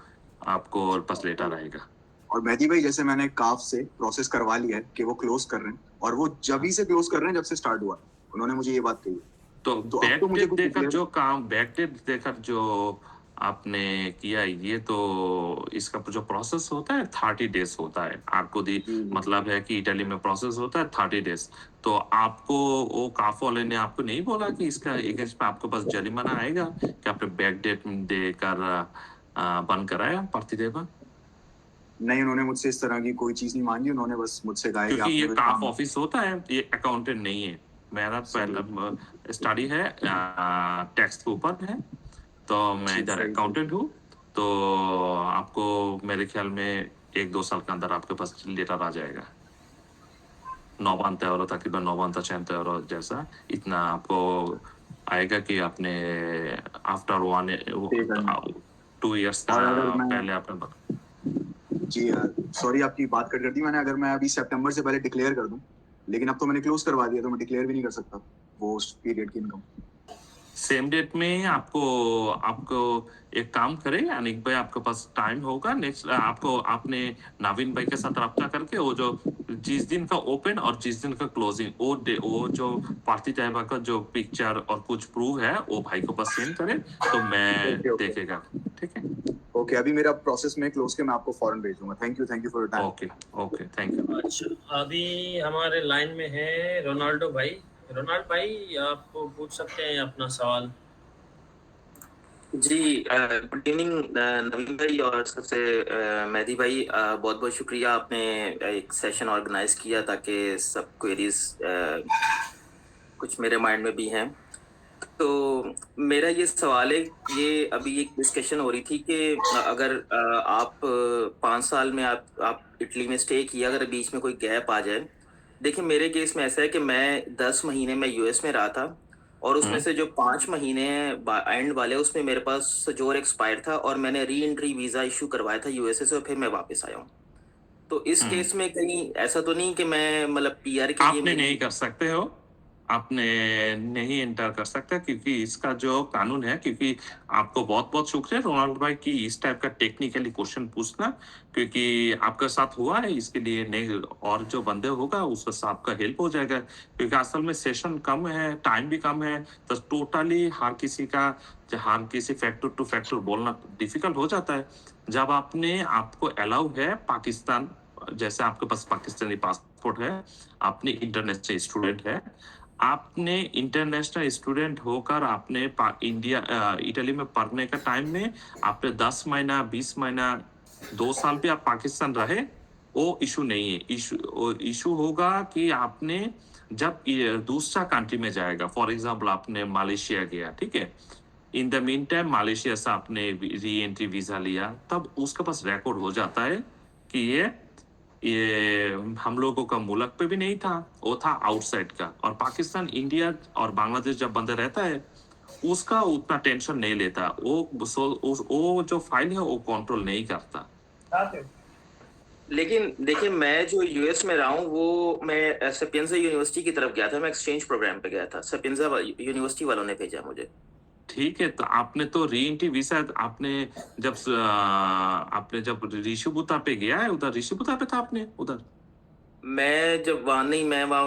आपको पास लेटर आएगा। और मेहदी भाई जैसे मैंने काफ से प्रोसेस करवा लिया है कि वो क्लोज कर रहे हैं, और वो जब ही से क्लोज कर रहे हैं जब से स्टार्ट हुआ, उन्होंने मुझे ये बात कही। तो अब तो बैक मुझे डेट कुछ देकर declare- जो काम, बैक डेट देकर जो आपने किया, ये तो इसका जो प्रोसेस होता है 30 डेज होता है। आपको दी मतलब है कि इटली में प्रोसेस होता है 30 डेज। तो आपको वो काफ वाले ने आपको नहीं बोला कि इसका अगेंस्ट में आपके पास जरिमाना आएगा कि आपने बैक डेट देकर बंद कराया पार्टी देवा? नहीं, उन्होंने मुझसे इस तरह की कोई चीज नहीं मांगी। उन्होंने बस मुझसे कहा है कि क्योंकि ये आपने काफ ऑफिस होता है, ये अकाउंटेंट नहीं है। मेरा पहला स्टडी है टैक्स के ऊपर है, तो मैं इधर अकाउंटेंट हूँ। तो आपको मेरे ख्याल में 1-2 साल के अंदर आपके पास लेटर आ जाएगा। 90 यूरो तकरीबन 90 यूरो जैसा इतना आपको आएगा कि आपने आफ्टर 1 2 इयर्स का और अगर मैं- पहले आपने बता। जी सॉरी आपकी बात कट कर दी मैंने। अगर मैं अभी सितंबर से पहले डिक्लेयर कर दूं, लेकिन अब तो मैंने क्लोज करवा दिया, तो मैं डिक्लेयर भी नहीं कर सकता वो उस पीरियड की इनकम। सेम डेट में आपको आपको एक काम करें अनिक भाई, आपके पास टाइम होगा नेक्स्ट, आपको आपने नवीन भाई के साथ रब्ता करके वो जो जिस दिन का ओपन और जिस दिन का क्लोजिंग वो जो पार्टी टाइबा का जो पिक्चर और कुछ प्रूफ है वो भाई को पास सेंड करें तो मैं Okay. देखेगा। ठीक है, ओके, अभी मेरा प्रोसेस में क्लोज के मैं आपको फौरन भेज दूंगा। Thank you for your time. Okay okay, thank you. अच्छा, अभी हमारे लाइन में है रोनाल्डो भाई। रोनाल्ड भाई, आप पूछ सकते हैं अपना सवाल। जी, गुड इवनिंग नवीन भाई, और सबसे मेहदी भाई, बहुत बहुत शुक्रिया, आपने एक सेशन ऑर्गेनाइज किया ताकि सब क्वेरीज कुछ मेरे माइंड में भी हैं। तो मेरा ये सवाल है, ये अभी एक डिस्कशन हो रही थी कि अगर आप 5 साल में आप इटली में स्टे किया, अगर बीच में कोई गैप आ जाए। देखिए मेरे केस में ऐसा है कि मैं 10 महीने में यूएस में रहा था, और उसमें से जो 5 महीने एंड वाले उसमें मेरे पास सजोर एक्सपायर था, और मैंने री एंट्री वीज़ा इशू करवाया था यूएसए से, और फिर मैं वापस आया हूँ। तो इस केस में कहीं ऐसा तो नहीं कि मैं मतलब पीआर के लिए आपने नहीं कर सकते हो, आपने नहीं एंटर कर सकते, क्योंकि इसका जो कानून है, क्योंकि आपको बहुत बहुत शुक्रिया रोनाल्ड भाई की इस टाइप का टेक्निकली क्वेश्चन पूछना, क्योंकि आपके साथ हुआ है, इसके लिए नहीं और जो बंदे होगा उसके साथ आपका हेल्प हो जाएगा, क्योंकि असल में सेशन कम है, टाइम भी कम है, तो टोटली हर किसी फैक्टर टू फैक्टर बोलना डिफिकल्ट हो जाता है। जब आपको अलाउ है पाकिस्तान, जैसे आपके पास पाकिस्तानी पासपोर्ट है, आपने इंटरनेशनल स्टूडेंट है, आपने इंटरनेशनल स्टूडेंट होकर आपने इटली में पढ़ने का टाइम में आपने 10 महीना 20 महीना 2 साल भी आप पाकिस्तान रहे, वो इशू नहीं है। इशू होगा कि आपने जब दूसरा कंट्री में जाएगा, फॉर एग्जांपल आपने मलेशिया गया, ठीक है, in the mean time Malaysia से आपने री एंट्री वीजा लिया, तब उसके पास रिकॉर्ड हो जाता है कि ये हम लोगों का मुल्क पे भी नहीं था, वो था आउटसाइड का। और पाकिस्तान, इंडिया और बांग्लादेश जब बंदा रहता है उसका उतना टेंशन नहीं लेता, वो जो फाइल है वो कंट्रोल नहीं करता। लेकिन देखिए मैं जो यूएस में रहा हूँ, वो मैं सपिएंजा यूनिवर्सिटी की तरफ गया था, मैं एक्सचेंज प्रोग्राम पे गया था, सपिएंजा यूनिवर्सिटी वालों ने भेजा मुझे। ठीक है, तो आपने तो री एंट्री वीजा आपने जब ऋषिबुता पे गया है, उधर ऋषिबुता पे था आपने उधर? मैं जब वहां नहीं, मैं वहां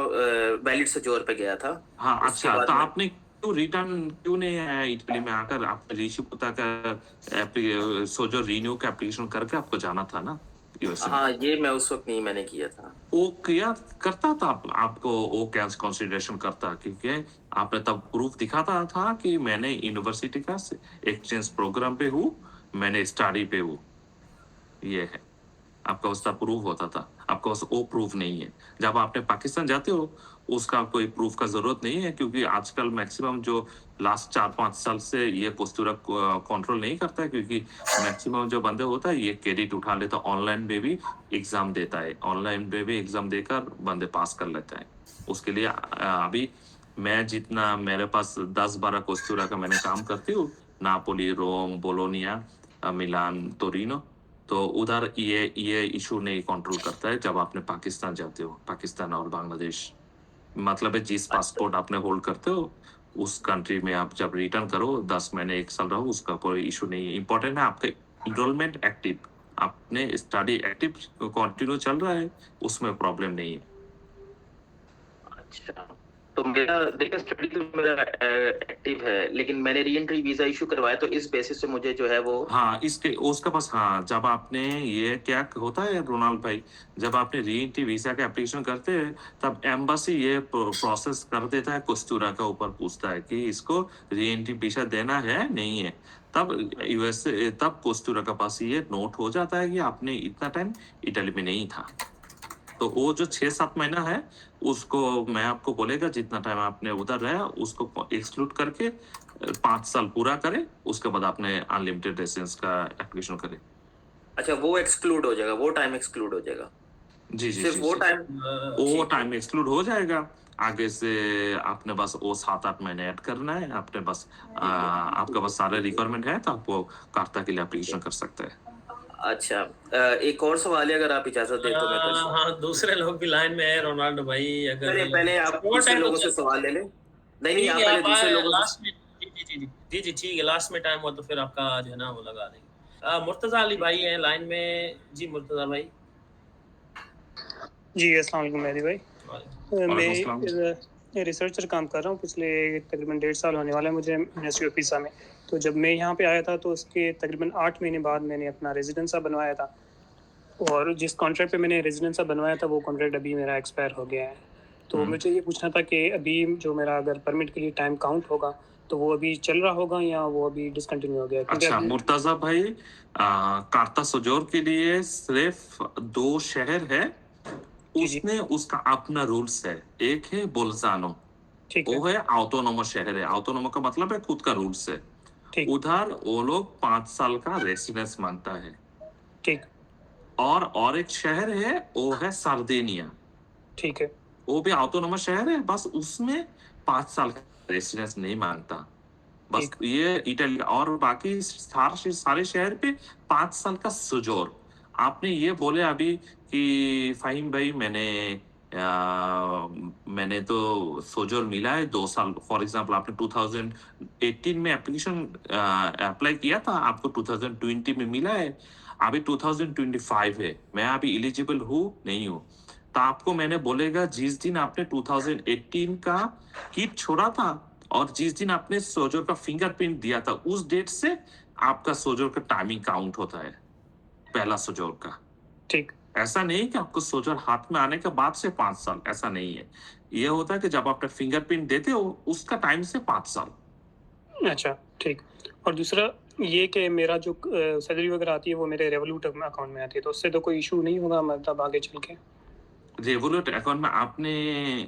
वैलिड सजोर पे गया था। हाँ, उसके अच्छा, बाद तो मैं- आपने रिटर्न क्यों नहीं आया इटली में आकर? आप ऋषिपुता का सोजो रिन्यू का एप्लीकेशन करके आपको जाना था ना यूएसए में। हाँ, ये मैं उस वक्त नहीं मैंने किया था। वो किया करता था, आपको वो क्या कंसिडरेशन करता, क्योंकि आपने तब प्रूफ दिखाता था कि मैंने यूनिवर्सिटी का एक्सचेंज प्रोग्राम पे हूँ, मैंने स्टडी पे हूँ, ये है आपका उसका प्रूफ होता था। आपका वो प्रूफ नहीं है। जब आपने पाकिस्तान जाते हो उसका कोई प्रूफ का जरूरत नहीं है, क्योंकि आजकल मैक्सिमम जो लास्ट 4-5 साल से ये पोस्टूरा कंट्रोल नहीं करता है, क्योंकि मैक्सिमम जो बंदे होता है ये क्रेडिट उठा लेता है, ऑनलाइन में भी एग्जाम देता है, ऑनलाइन में भी एग्जाम देकर बंदे पास कर लेता है। उसके लिए अभी मैं जितना मेरे पास 10-12 कोस्टूरा का मैंने काम करती हूँ, नापोली, रोम, बोलोनिया, मिलान, टोरिनो, तो उधर ये इशू नहीं कंट्रोल करता है। जब आपने पाकिस्तान जाते हो, पाकिस्तान और बांग्लादेश, मतलब है जिस पासपोर्ट आपने होल्ड करते हो उस कंट्री में आप जब रिटर्न करो 10 महीने 1 साल रहो, उसका कोई इशू नहीं है। इंपॉर्टेंट है आपका इनरोलमेंट एक्टिव, आपने स्टडी एक्टिव कंटिन्यू चल रहा है, उसमें प्रॉब्लम नहीं है। अच्छा, तो मेरा देखिए स्टडी तो मेरा एक्टिव है, लेकिन मैंने री एंट्री वीजा इशू करवाया, तो इस बेसिस से मुझे जो है वो हाँ, उसका पास, हाँ, जब आपने ये क्या होता है रोनाल्ड भाई, जब आपने री एंट्री वीजा का एप्लीकेशन करते हैं तब एम्बेसी ये प्रोसेस कर देता है, कोस्टूरा का ऊपर पूछता है कि इसको री एंट्री वीजा देना है नहीं है, तब कोस्टूरा का पास ये नोट हो जाता है कि आपने इतना टाइम इटली में नहीं था। तो वो जो 6-7 महीना है उसको मैं आपको बोलेगा जितना टाइम आपने उधर रहा उसको एक्सक्लूड करके 5 साल पूरा करे, उसके बाद आपने अनलिमिटेड रेसिडेंस का एप्लीकेशन करे। अच्छा, वो एक्सक्लूड हो जाएगा, वो टाइम एक्सक्लूड हो जाएगा। जी जी सिर्फ जी वो जी टाइम वो ठीक है। टाइम एक्सक्लूड हो जाएगा। आगे से आपने बस वो 7-8 महीने ऐड करना है। आपने बस आपका बस सारे रिक्वायरमेंट है तो आप वो कार्ता के लिए एप्लीकेशन कर सकते हैं। अच्छा, एक और सवाल है, अगर आप इजाजत दे तो मैं पूछ लूं। हाँ, दूसरे लोग भी लाइन में है रोनाल्डो भाई, अगर पहले पहले आप सपोर्ट दूसरे है तो लोगों से चल सवाल ले लें। नहीं नहीं, ठीक आप है। पहले आप दूसरे आए लोगों से। लास्ट में, जी जी जी जी जी जी ठीक है, लास्ट में टाइम हुआ तो फिर आपका जो है ना वो लगा देंगे। मुर्तजा अली भाई हैं लाइन में। जी मुर्तजा भाई। जी अस्सलाम वालेकुम मेहदी भाई। वालेकुम अस्सलाम। मैं रिसर्चर काम कर रहा हूँ पिछले तकरीबन 1.5 साल होने वाला है मुझे यूनिवर्सिटी ऑफ पिसा में। तो जब मैं यहाँ पे आया था तो उसके तकरीबन 8 महीने बाद मैंने अपना रेजिडेंसा बनवाया था, और जिस कॉन्ट्रैक्ट पे मैंने रेजिडेंसा बनवाया था वो कॉन्ट्रैक्ट अभी मेरा एक्सपायर हो गया है। तो मुझे ये पूछना था कि अभी जो मेरा अगर परमिट के लिए टाइम काउंट होगा तो वो अभी चल रहा होगा या वो अभी डिसकंटिन्यू हो गया, क्योंकि अच्छा अभी मुर्तजा भाई, कार्ता सोजोर के लिए सिर्फ 2 शहर है, जी जी उसमें उसका अपना रूल्स है। एक है बोल्जानो, ठीक है वो है ऑटोनोमस शहर है। ऑटोनोमस का मतलब है खुद का रूल्स है। ठीक उधर वो लोग 5 साल का रेसिडेंस मांगता है। ठीक और एक शहर है वो है सार्दिनिया, ठीक है वो भी ऑटोनोमस शहर है, बस उसमें 5 साल का रेसिडेंस नहीं मांगता। बस ठीक ये इटली और बाकी सारे शहर पे 5 साल का सुजोर। आपने ये बोले अभी कि फाहिम भाई मैंने तो सोजोर मिला है 2 साल। फॉर एग्जांपल आपने 2018 में एप्लीकेशन अप्लाई किया था, आपको 2020 में मिला है, अभी 2025 है, मैं अभी एलिजिबल हूँ नहीं हूँ। तो आपको मैंने बोलेगा जिस दिन आपने 2018 का किट छोड़ा था और जिस दिन आपने सोजोर का फिंगरप्रिंट दिया था उस डेट से आपका सोजोर का टाइमिंग काउंट होता है, पहला सोजोर का। ठीक। ऐसा नहीं कि आपको सोजोर हाथ में आने के बाद से 5 साल, ऐसा नहीं है। ये होता है कि जब आपने फिंगरप्रिंट देते हो उसका टाइम से 5 साल। अच्छा ठीक। और दूसरा ये कि मेरा जो सैलरी वगैरह आती है वो मेरे रेवोल्यूट अकाउंट में आती है, तो उससे तो कोई इशू नहीं होगा मतलब आगे चल के? रेवोल्यूट अकाउंट में आपने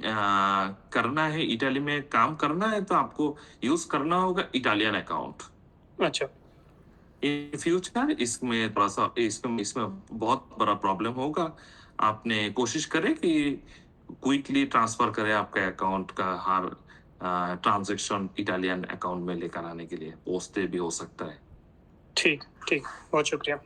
करना है, इटाली में काम करना है तो आपको यूज करना होगा इटालियन अकाउंट। अच्छा इन फ्यूचर इसमें थोड़ा सा इसमें बहुत बड़ा प्रॉब्लम होगा। आपने कोशिश करें कि क्विकली ट्रांसफर करें आपके अकाउंट का हर ट्रांजैक्शन इटालियन अकाउंट में लेकर आने के लिए, पोस्टे भी हो सकता है। ठीक ठीक, बहुत शुक्रिया।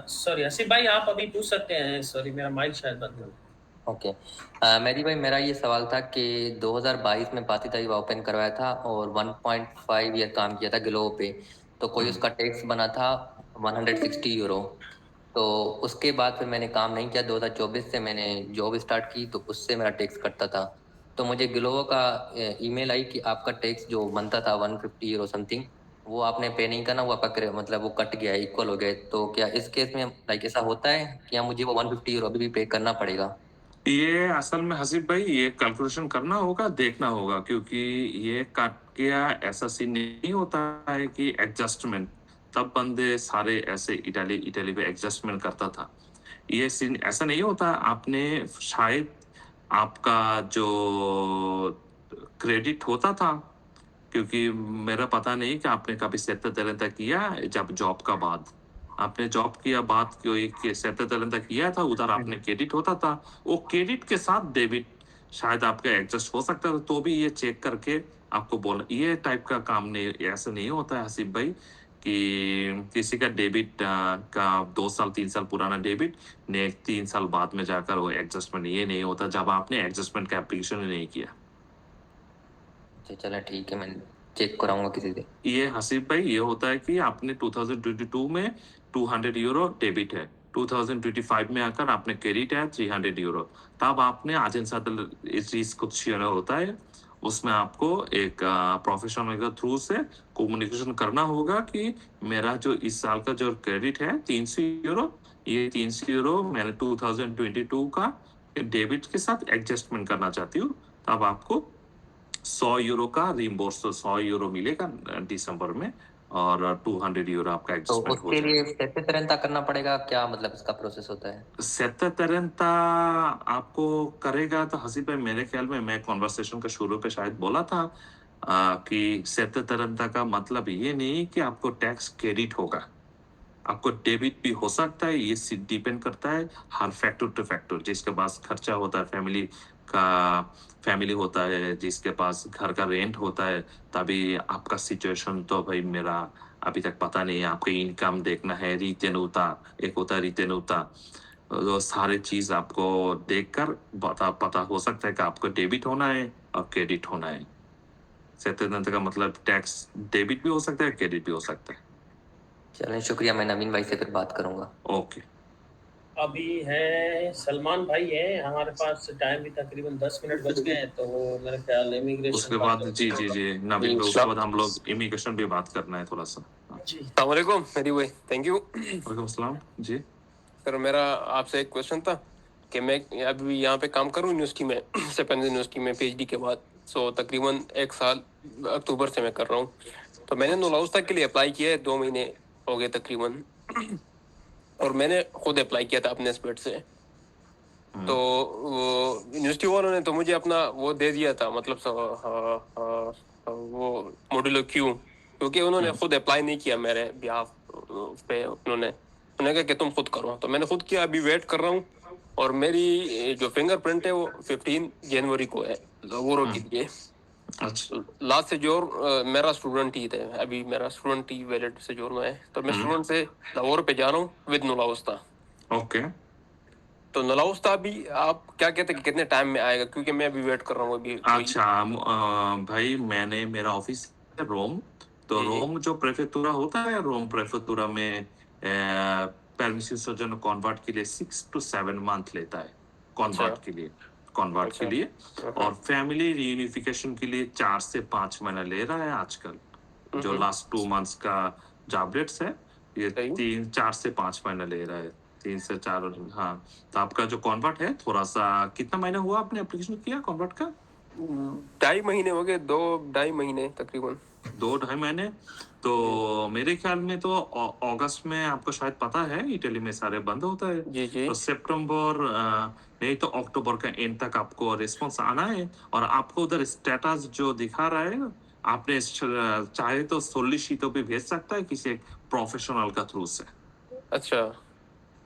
सॉरी आसिफ भाई, आप अभी पूछ सकते हैं। सॉरी मेरा माइक शायद बंद हो गया। ओके। मेरी भाई मेरा ये सवाल था कि 2022 में पातिता युवा ओपन करवाया था और 1.5 ईयर काम किया था ग्लोब पे, तो कोई उसका टैक्स बना था 160 यूरो। तो उसके बाद फिर मैंने काम नहीं किया, 2024 से मैंने जॉब स्टार्ट की तो उससे मेरा टैक्स कटता था। तो मुझे ग्लोबो का ईमेल आई कि आपका टैक्स जो बनता था 150 यूरो समथिंग, वो आपने पे नहीं करना, वो आपका मतलब वो कट गया, इक्वल हो गया। तो क्या इस केस में लाइक ऐसा होता है कि मुझे वो 150 यूरो अभी भी पे करना पड़ेगा? ये असल में हसीब भाई ये कैलकुलेशन करना होगा, देखना होगा, क्योंकि ये काट गया ऐसा सीन नहीं होता है कि एडजस्टमेंट। तब बंदे सारे ऐसे इटाली इटाली पे एडजस्टमेंट करता था। ये सीन ऐसा नहीं होता। आपने शायद आपका जो क्रेडिट होता था, क्योंकि मेरा पता नहीं कि आपने कभी सेत्ता किया जब जॉब का बाद आपने जॉब किया बात कोई सेत्ता किया था, उधर आपने क्रेडिट होता था, वो क्रेडिट के साथ डेबिट शायद आपका एडजस्ट हो सकता था। तो भी ये चेक करके आपको बोला, ये टाइप का काम नहीं, ऐसा नहीं होता है हसीब भाई कि किसी का डेबिट का 2 साल 3 साल पुराना डेबिट ने 3 साल बाद में जाकर वो एडजस्टमेंट, ये नहीं होता जब आपने एडजस्टमेंट का एप्लीकेशन ही नहीं किया। अच्छा चलो ठीक है, मैं चेक कराऊंगा किसी से। ये हसीब भाई ये होता है कि आपने 2022 में 200 यूरो डेबिट है, 2025 में आकर आपने क्रेडिट है 300 यूरो, तब आपने आजन इस चीज कुछ होता है, उसमें आपको एक प्रोफेशनल के थ्रू से कम्युनिकेशन करना होगा कि मेरा जो इस साल का जो क्रेडिट है 300 यूरो, ये 300 यूरो मैंने 2022 का डेबिट के साथ एडजस्टमेंट करना चाहती हूँ। तब आपको 100 यूरो का रिम्बोर्स, 100 यूरो मिलेगा दिसंबर में, और 200 यूरो आपका तो एडजस्टमेंट हो उसके लिए जाएगा। सेपे तरंता करना पड़ेगा क्या, मतलब इसका प्रोसेस होता है? सेत्ता तरंता आपको करेगा तो हसीब भाई मेरे ख्याल में, मैं कॉन्वर्सेशन का शुरू पे शायद बोला था कि सत्यतरनता का मतलब ये नहीं कि आपको टैक्स क्रेडिट होगा, आपको डेबिट भी हो सकता है। ये डिपेंड करता है हर फैक्टर टू फैक्टर। जिसके पास खर्चा होता है, फैमिली होता है, जिसके पास घर का रेंट होता है, तभी आपका सिचुएशन तो भाई मेरा अभी तक पता नहीं है। आपके इनकम देखना है, रिटेनुता एक होता है, रिटेनुता तो सारे चीज आपको देखकर पता हो सकता है कि आपको डेबिट होना है और क्रेडिट होना है। सत्यतंत्र का मतलब टैक्स डेबिट भी हो सकता है, क्रेडिट भी हो सकता है। चलें, शुक्रिया, मैं नवीन भाई से फिर बात करूंगा। ओके, अभी है सलमान भाई है हमारे पास, टाइम भी तकरीबन 10 मिनट बच गए हैं, तो मेरे ख्याल इमिग्रेशन उसके बाद जी नवीन भाई, उसके बाद हम लोग इमिग्रेशन भी बात करना है थोड़ा सा। जी अस्सलाम वालेकुम मेरी भाई, थैंक यू। वालेकुम अस्सलाम जी। सर मेरा आपसे एक क्वेश्चन था कि मैं अभी यहाँ पे काम करूँ यूनिवर्सिटी में सेपेन यूनिवर्सिटी में पीएचडी के बाद। सो तकरीबन 1 साल अक्टूबर से मैं कर रहा हूँ। तो मैंने नौलाउस्ता के लिए अप्लाई किया है, 2 महीने हो गए तकरीबन। और मैंने खुद अप्लाई किया था अपने स्पीड से। तो यूनिवर्सिटी वालों ने तो मुझे अपना वो दे दिया था, मतलब वो मॉड्यूलर क्यू, क्योंकि उन्होंने खुद अप्लाई नहीं किया मेरे बिहाफ पे। उन्होंने कहा कि तुम खुद करो, तो मैंने खुद किया। अभी वेट कर रहा हूँ। और मेरी जो फिंगरप्रिंट है वो 15 जनवरी को है लाहौर के लिए। अच्छा, लास्ट से जोर मेरा स्टूडेंट ही थे, अभी मेरा स्टूडेंट ही वैलिड से जोर में है। तो मैं स्टूडेंट से लाहौर पे जा रहा हूँ विद नौलाउस्ता। ओके। तो नौलाउस्ता भी आप क्या कहते हैं कि कितने टाइम में आएगा, क्योंकि मैं अभी वेट कर रहा हूँ अभी। अच्छा भाई, मेरा ऑफिस है रोम। तो जी। रोम जो प्रेफेक्टुरा होता है, रोम प्रेफेक्टुरा में परमिशन सर्जन कॉन्वर्ट के लिए 6 to 7 मंथ लेता है कॉन्वर्ट के लिए। और फैमिली रीयूनिफिकेशन के लिए 4 से 5 महीना ले रहा है आजकल। जो लास्ट 2 मंथ्स का जॉब रेट्स है, ये 4 से 5 महीना ले रहा है। 3 से 4, हाँ। तो आपका जो कॉन्वर्ट है, थोड़ा सा कितना महीना हुआ आपने एप्लीकेशन किया कॉन्वर्ट का? 2.5 महीने हो गए, 2-2.5 महीने तकरीबन। 2-2.5 महीने। तो मेरे ख्याल में तो अगस्त में, आपको शायद पता है इटली में सारे बंद होता है। जी जी। तो सितंबर नहीं तो अक्टूबर का एंड तक आपको रिस्पांस आना है। और आपको उधर स्टेटस जो दिखा रहा है, आपने चाहे तो सोलिसिटो भी भेज सकता है किसी एक प्रोफेशनल का थ्रू से। अच्छा,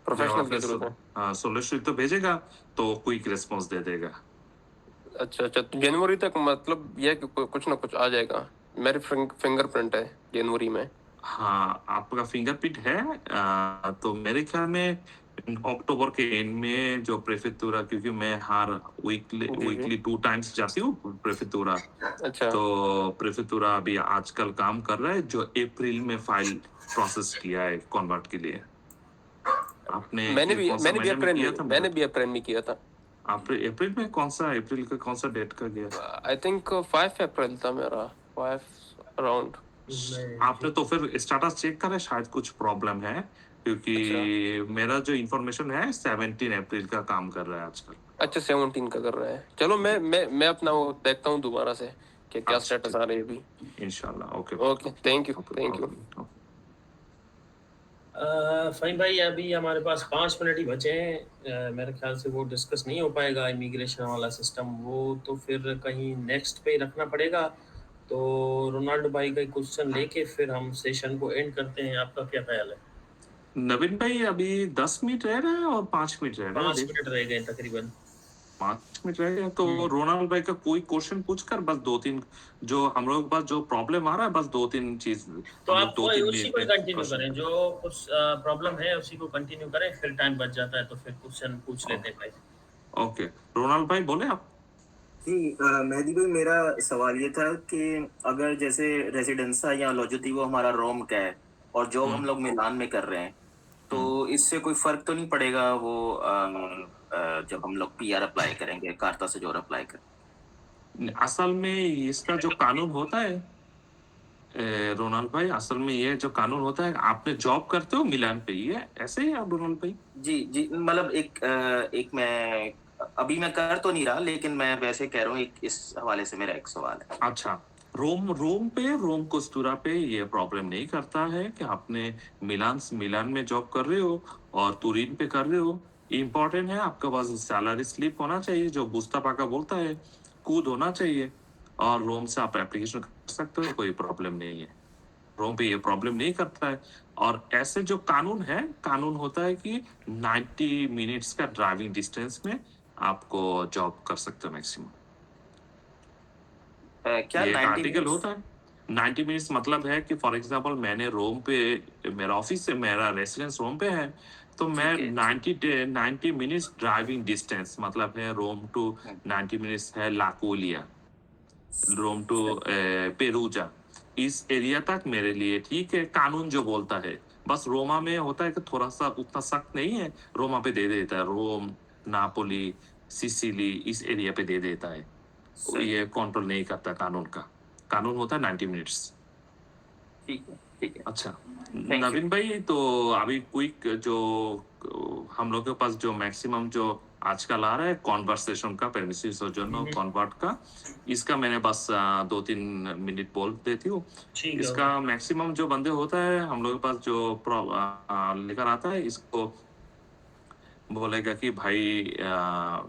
प्रोफेशनल के थ्रू से। हाँ, सोलिसिटो भेजेगा तो क्विक रिस्पांस दे देगा। अच्छा अच्छा, तो जनवरी तक मतलब यह कि कुछ ना कुछ आ जाएगा। मेरे फिंगरप्रिंट है जनवरी में। हाँ, आपका फिंगरप्रिंट है। तो मेरे ख्याल में अक्टूबर के एंड में जो प्रेफेक्टुरा, क्योंकि मैं हर वीकली 2 टाइम्स जाती हूँ प्रेफेक्टुरा। अच्छा। तो प्रेफेक्टुरा अभी आजकल काम कर रहा है, जो अप्रैल में फाइल प्रोसेस किया है कन्वर्ट के लिए। आपने मैंने भी कौन सा महीने में किया था? अप्रैल में किया था। आपने अप्रैल में अप्रैल का कौन सा डेट का गया? आई थिंक 5 अप्रैल था मेरा, 5 अराउंड। आपने तो फिर स्टेटस चेक करा, शायद कुछ प्रॉब्लम है, क्योंकि मेरा जो इंफॉर्मेशन है 17 अप्रैल का काम कर रहा है आजकल। अच्छा, 17 का कर रहा है। चलो मैं अपना वो देखता हूँ दोबारा से कि क्या स्टेटस आ रही है अभी। इंशाल्लाह। Okay okay, thank you. Fine भाई, अभी हमारे पास 5 मिनट ही बचे हैं। मेरे ख्याल से वो डिस्कस नहीं हो पाएगा इमिग्रेशन वाला सिस्टम, वो तो फिर कहीं नेक्स्ट पे ही रखना पड़ेगा। तो रोनाल्डो भाई का क्वेश्चन लेके फिर हम सेशन को एंड करते हैं। आपका क्या ख्याल है? नवीन भाई, अभी 10 मिनट रह रहे हैं और 5 मिनट रह रहे हैं। 5 मिनट रह गए तकरीबन। 5 मिनट रह गए। तो रोनाल्ड भाई का कोई क्वेश्चन पूछकर बस 2-3, जो हम लोग के पास जो प्रॉब्लम आ रहा है, बस 2-3 चीज तो आप उसी को कंटिन्यू करें, जो कुछ प्रॉब्लम है उसी को कंटिन्यू करें, फिर टाइम बच जाता है तो फिर क्वेश्चन पूछ लेते हैं भाई। ओके, रोनाल्ड भाई बोले आप। जी, मेहदी भाई, मेरा सवाल ये था कि अगर जैसे रेसिडेंसा या लॉजिटिवो हमारा रोम का है और जॉब हम लोग मिलान में कर रहे हैं, तो इससे कोई फर्क तो नहीं पड़ेगा वो जब हम लोग पीआर अप्लाई करेंगे, कार्ता से जोर अप्लाई करें? असल में इसका जो कानून होता है रोनाल्ड भाई, असल में ये जो कानून होता है, आपने जॉब करते हो मिलान पे, ये ऐसे ही आप रोनाल्ड भाई? जी, मतलब एक मैं अभी मैं कर तो नहीं रहा, लेकिन मैं वैसे कह रहा हूँ, एक इस हवाले से मेरा एक सवाल है। अच्छा, रोम कोस्टूरा पे ये प्रॉब्लम नहीं करता है कि आपने मिलान में जॉब कर रहे हो और तुरीन पे कर रहे हो। इम्पोर्टेंट है आपके पास सैलरी स्लिप होना चाहिए, जो बुस्तापा का बोलता है, कूद होना चाहिए। और रोम से आप एप्लीकेशन कर सकते हो, कोई प्रॉब्लम नहीं है। रोम पे ये प्रॉब्लम नहीं करता है। और ऐसे जो कानून है, कानून होता है कि 90 मिनट्स का ड्राइविंग डिस्टेंस में आपको जॉब कर सकते हो मैक्सिमम। क्या ये 90 आर्टिकल मिनट्स? होता है 90 मिनट्स, मतलब है कि फॉर एग्जांपल मैंने रोम पे, मेरा ऑफिस से मेरा रेसिडेंस रोम पे है, तो मैं ठीक है, 90 मिनट्स ड्राइविंग डिस्टेंस, मतलब है रोम टू 90 मिनट्स है लाकोलिया, रोम टू पेरूजा, इस एरिया तक मेरे लिए ठीक है। कानून जो बोलता है, बस रोमा में होता है कि थोड़ा सा उतना सख्त नहीं है, रोमा पे दे देता है, रोम, नापोली, सिसिली, इस एरिया पे दे देता है। सही, ये कंट्रोल नहीं करता कानून का। कानून होता है 90 मिनट्स। ठीक है, ठीक है। अच्छा Thank you. नवीन भाई, तो अभी क्विक जो हम लोग के पास जो मैक्सिमम जो आजकल आ रहा है कॉन्वर्सेशन का, परमिसिव सोजर्नो कन्वर्ट का, इसका मैंने बस 2-3 मिनट बोल देती हूँ। ठीक है, इसका मैक्सिमम जो बंदे होता है हम लोग के पास जो लेकर आता है, इसको बोलेगा कि भाई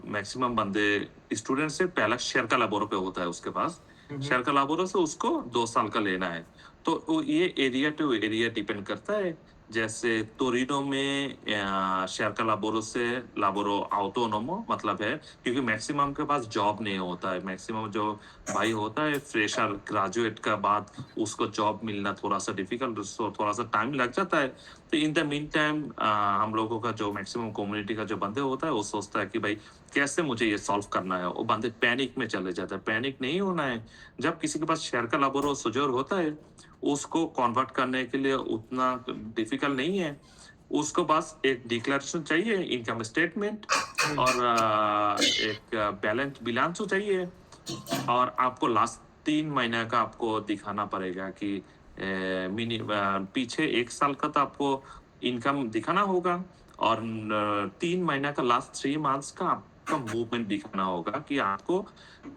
मैक्सिमम बंदे स्टूडेंट से पहला शेयर का लाबोरो पे होता है उसके पास, शेयर का लाबोरो से उसको 2 साल का लेना है। तो ये एरिया टू एरिया डिपेंड करता है। जैसे टोरिनो में शेयर का लाबोरो से लाबोरो ऑटोनोमो, मतलब है क्योंकि मैक्सिमम के पास जॉब नहीं होता है। मैक्सिमम जो भाई होता है फ्रेशर ग्रेजुएट का बाद उसको जॉब मिलना थोड़ा सा डिफिकल्ट, थोड़ा सा टाइम लग जाता है। तो इन द मीन टाइम हम लोगों का जो मैक्सिमम कम्युनिटी का जो बंदे होता है वो सोचता है कि भाई कैसे मुझे ये सॉल्व करना है, वो बंदे पैनिक में चले जाते हैं। पैनिक नहीं होना है। जब किसी के पास शेयर का लाबोरो सोजोर होता है, उसको कन्वर्ट करने के लिए उतना डिफिकल्ट नहीं है। उसको बस एक डिक्लेरेशन चाहिए, इनकम स्टेटमेंट, और एक बैलेंस बिलांस चाहिए, और आपको लास्ट 3 महीने का आपको दिखाना पड़ेगा कि पीछे 1 साल का तो आपको इनकम दिखाना होगा, और 3 महीने का लास्ट 3 मंथ्स का आपका मूवमेंट दिखाना होगा कि आपको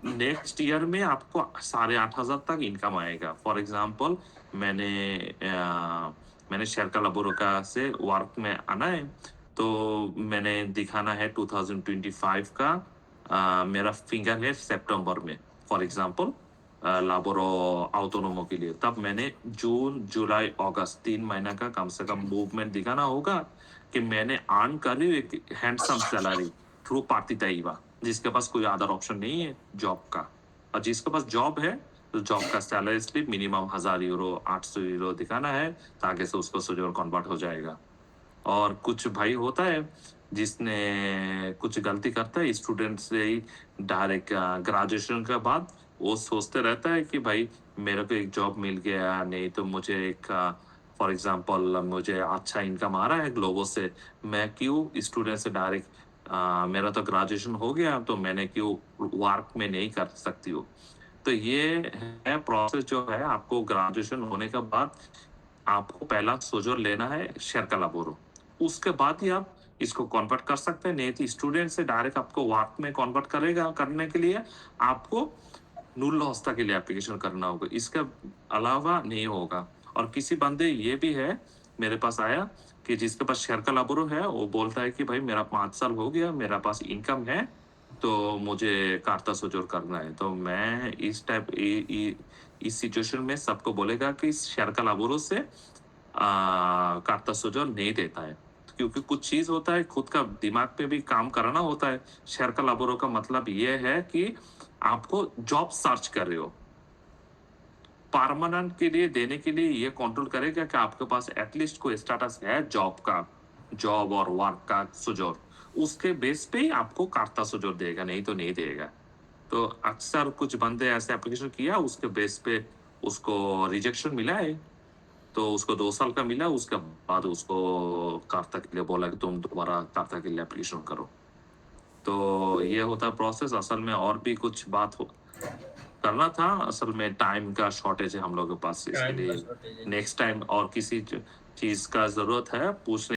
नेक्स्ट ईयर में आपको 8,500 तक इनकम आएगा। फॉर एग्जांपल मैंने शेयर का लाबोरो का से वर्क में आना है, तो मैंने दिखाना है 2025 का मेरा फिंगर है सितंबर में, फॉर एग्जांपल लाबोरो ऑटोनोमो के लिए। तब मैंने जून, जुलाई, अगस्त 3 महीना का कम से कम मूवमेंट दिखाना होगा कि मैंने अर्न कर रही हूँ एक हैंडसम सैलरी थ्रू पार्टिता IVA, जिसके पास कोई अदर ऑप्शन नहीं है जॉब का। और जिसके पास जॉब है तो जॉब का salary slip minimum 1,000 euro, 800 euro दिखाना है, ताकि से उसको सोजोर कन्वर्ट हो जाएगा। और कुछ भाई होता है जिसने कुछ गलती करता है, स्टूडेंट से ही डायरेक्ट ग्रेजुएशन के बाद वो सोचते रहता है कि भाई मेरे को एक जॉब मिल गया, नहीं तो मुझे एक फॉर एग्जांपल मुझे अच्छा इनकम आ रहा है ग्लोबो से, मैं क्यों स्टूडेंट से डायरेक्ट मेरा तो ग्रेजुएशन हो गया तो मैंने क्यों वर्क में नहीं कर सकती हूँ। तो ये है प्रोसेस जो है, आपको ग्रेजुएशन होने के बाद आपको पहला सोजोर लेना है शेयर का लाबोरो, उसके बाद ही आप इसको कन्वर्ट कर सकते हैं। नहीं तो स्टूडेंट से डायरेक्ट आपको वर्क में कन्वर्ट करेगा, करने के लिए आपको nulla osta के लिए एप्लीकेशन करना होगा, इसके अलावा नहीं होगा। और किसी बंदे ये भी है मेरे पास आया कि जिसके पास शेयर का लाबोरो है, वो बोलता है कि भाई मेरा 5 साल हो गया, मेरा पास इनकम है, तो मुझे कार्ता सोजोर करना है। तो मैं इस टाइप इस सिचुएशन में सबको बोलेगा कि शेयर का लाबोरो से कार्ता सोजोर नहीं देता है, क्योंकि कुछ चीज होता है खुद का दिमाग पे भी काम करना होता है। शेयर का लाबोरो का मतलब ये है कि आपको जॉब सर्च कर रहे हो, परमानेंट के लिए देने के लिए ये कंट्रोल करेगा कि आपके पास एटलीस्ट कोई स्टेटस है जॉब का, जॉब और वर्क का सोजोर, उसके बेस पे ही आपको कार्ता सोजोर देगा, नहीं तो नहीं देगा। तो अक्सर कुछ बंदे ऐसे एप्लीकेशन किया, उसके बेस पे उसको रिजेक्शन मिला है, तो उसको 2 साल का मिला, उसके बाद उसको कार्ता के लिए बोला कि तुम दोबारा कार्ता के लिए एप्लीकेशन करो। तो ये होता है प्रोसेस। असल में और भी कुछ बात करना था, असल में टाइम का शॉर्टेज है हम लोगों के पास, इसके टाइम का लिए shortage है। नेक्स्ट टाइम और किसी चीज का जरूरत है पूछने